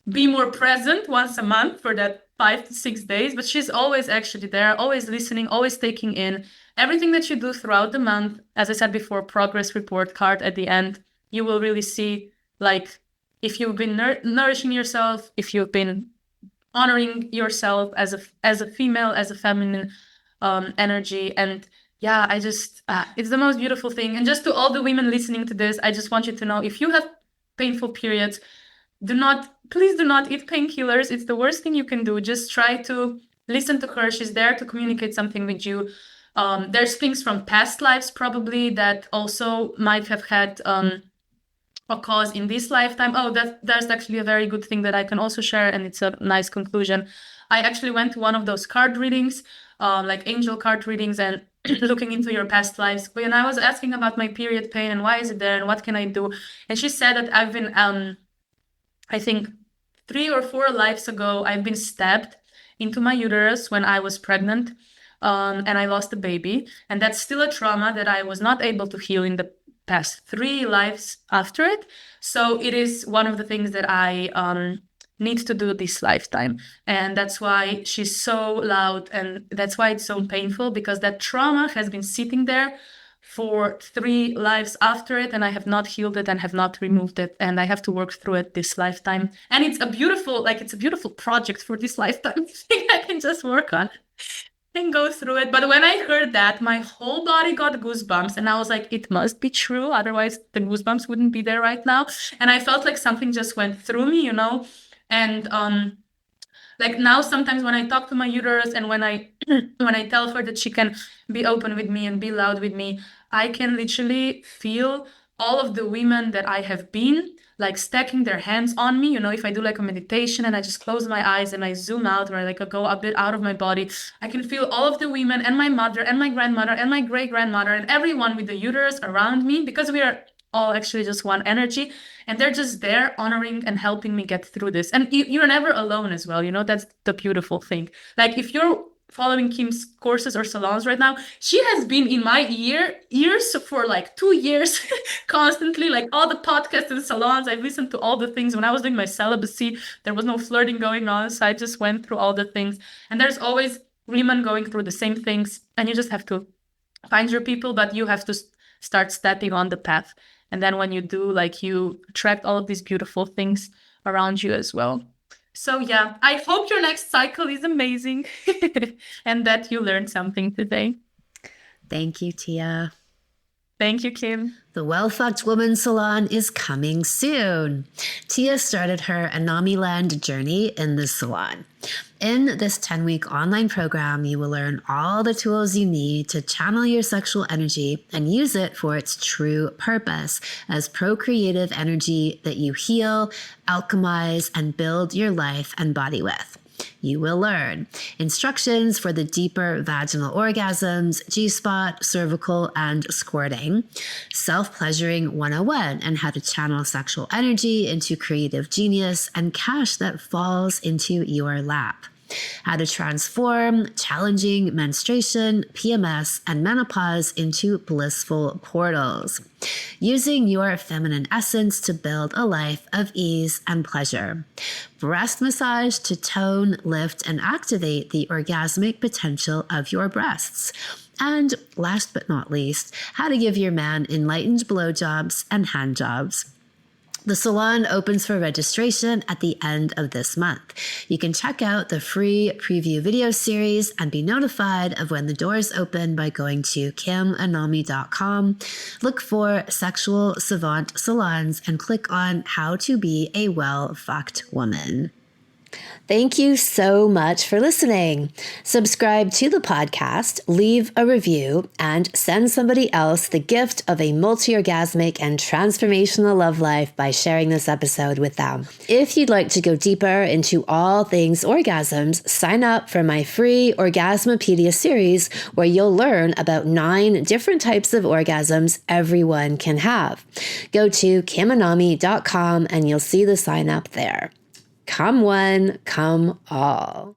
be more present once a month for that 5 to 6 days, but she's always actually there, always listening, always taking in everything that you do throughout the month. As I said before, progress report card at the end, you will really see, like, if you've been nourishing yourself, if you've been honoring yourself as a female, as a feminine energy. And yeah, I just, it's the most beautiful thing. And just to all the women listening to this, I just want you to know, if you have painful periods, please do not eat painkillers. It's the worst thing you can do. Just try to listen to her. She's there to communicate something with you. There's things from past lives probably that also might have had a cause in this lifetime. Oh, that's actually a very good thing that I can also share, and it's a nice conclusion. I actually went to one of those card readings, like angel card readings, and looking into your past lives. When I was asking about my period pain and why is it there and what can I do, and she said that I've been, I think 3 or 4 lives ago, I've been stabbed into my uterus when I was pregnant, and I lost a baby, and that's still a trauma that I was not able to heal in the past 3 lives after it. So it is one of the things that I need to do this lifetime. And that's why she's so loud, and that's why it's so painful, because that trauma has been sitting there for 3 lives after it, and I have not healed it and have not removed it, and I have to work through it this lifetime. And it's a beautiful project for this lifetime thing I can just work on and go through it. But when I heard that, my whole body got goosebumps, and I was like, it must be true, otherwise the goosebumps wouldn't be there right now. And I felt like something just went through me, and like now sometimes when I talk to my uterus, and when I when I tell her that she can be open with me and be loud with me, I can literally feel all of the women that I have been, like, stacking their hands on me. If I do like a meditation and I just close my eyes and I zoom out, or I go a bit out of my body, I can feel all of the women, and my mother and my grandmother and my great grandmother and everyone with the uterus around me, because we are all actually just one energy, and they're just there honoring and helping me get through this. And you're never alone as well. That's the beautiful thing. Like, if you're following Kim's courses or salons right now, she has been in my ears for like 2 years constantly, like all the podcasts and salons. I listened to all the things. When I was doing my celibacy, there was no flirting going on, so I just went through all the things. And there's always women going through the same things, and you just have to find your people, but you have to start stepping on the path. And then when you do, like, you attract all of these beautiful things around you as well. So yeah, I hope your next cycle is amazing and that you learned something today. Thank you, Tia. Thank you, Kim. The Well Fucked Woman Salon is coming soon. Tia started her Anamiland journey in the salon. In this 10-week online program, you will learn all the tools you need to channel your sexual energy and use it for its true purpose as procreative energy that you heal, alchemize, and build your life and body with. You will learn instructions for the deeper vaginal orgasms, G-spot, cervical, and squirting, self-pleasuring 101 and how to channel sexual energy into creative genius and cash that falls into your lap, how to transform challenging menstruation, PMS, and menopause into blissful portals, using your feminine essence to build a life of ease and pleasure, breast massage to tone, lift, and activate the orgasmic potential of your breasts, and last but not least, how to give your man enlightened blowjobs and handjobs. The salon opens for registration at the end of this month. You can check out the free preview video series and be notified of when the doors open by going to kimanami.com. Look for Sexual Savant Salons and click on How to Be a Well-Fucked Woman. Thank you so much for listening. Subscribe to the podcast, leave a review, and send somebody else the gift of a multi-orgasmic and transformational love life by sharing this episode with them. If you'd like to go deeper into all things orgasms, sign up for my free Orgasmopedia series where you'll learn about 9 different types of orgasms everyone can have. Go to kimanami.com and you'll see the sign up there. Come one, come all.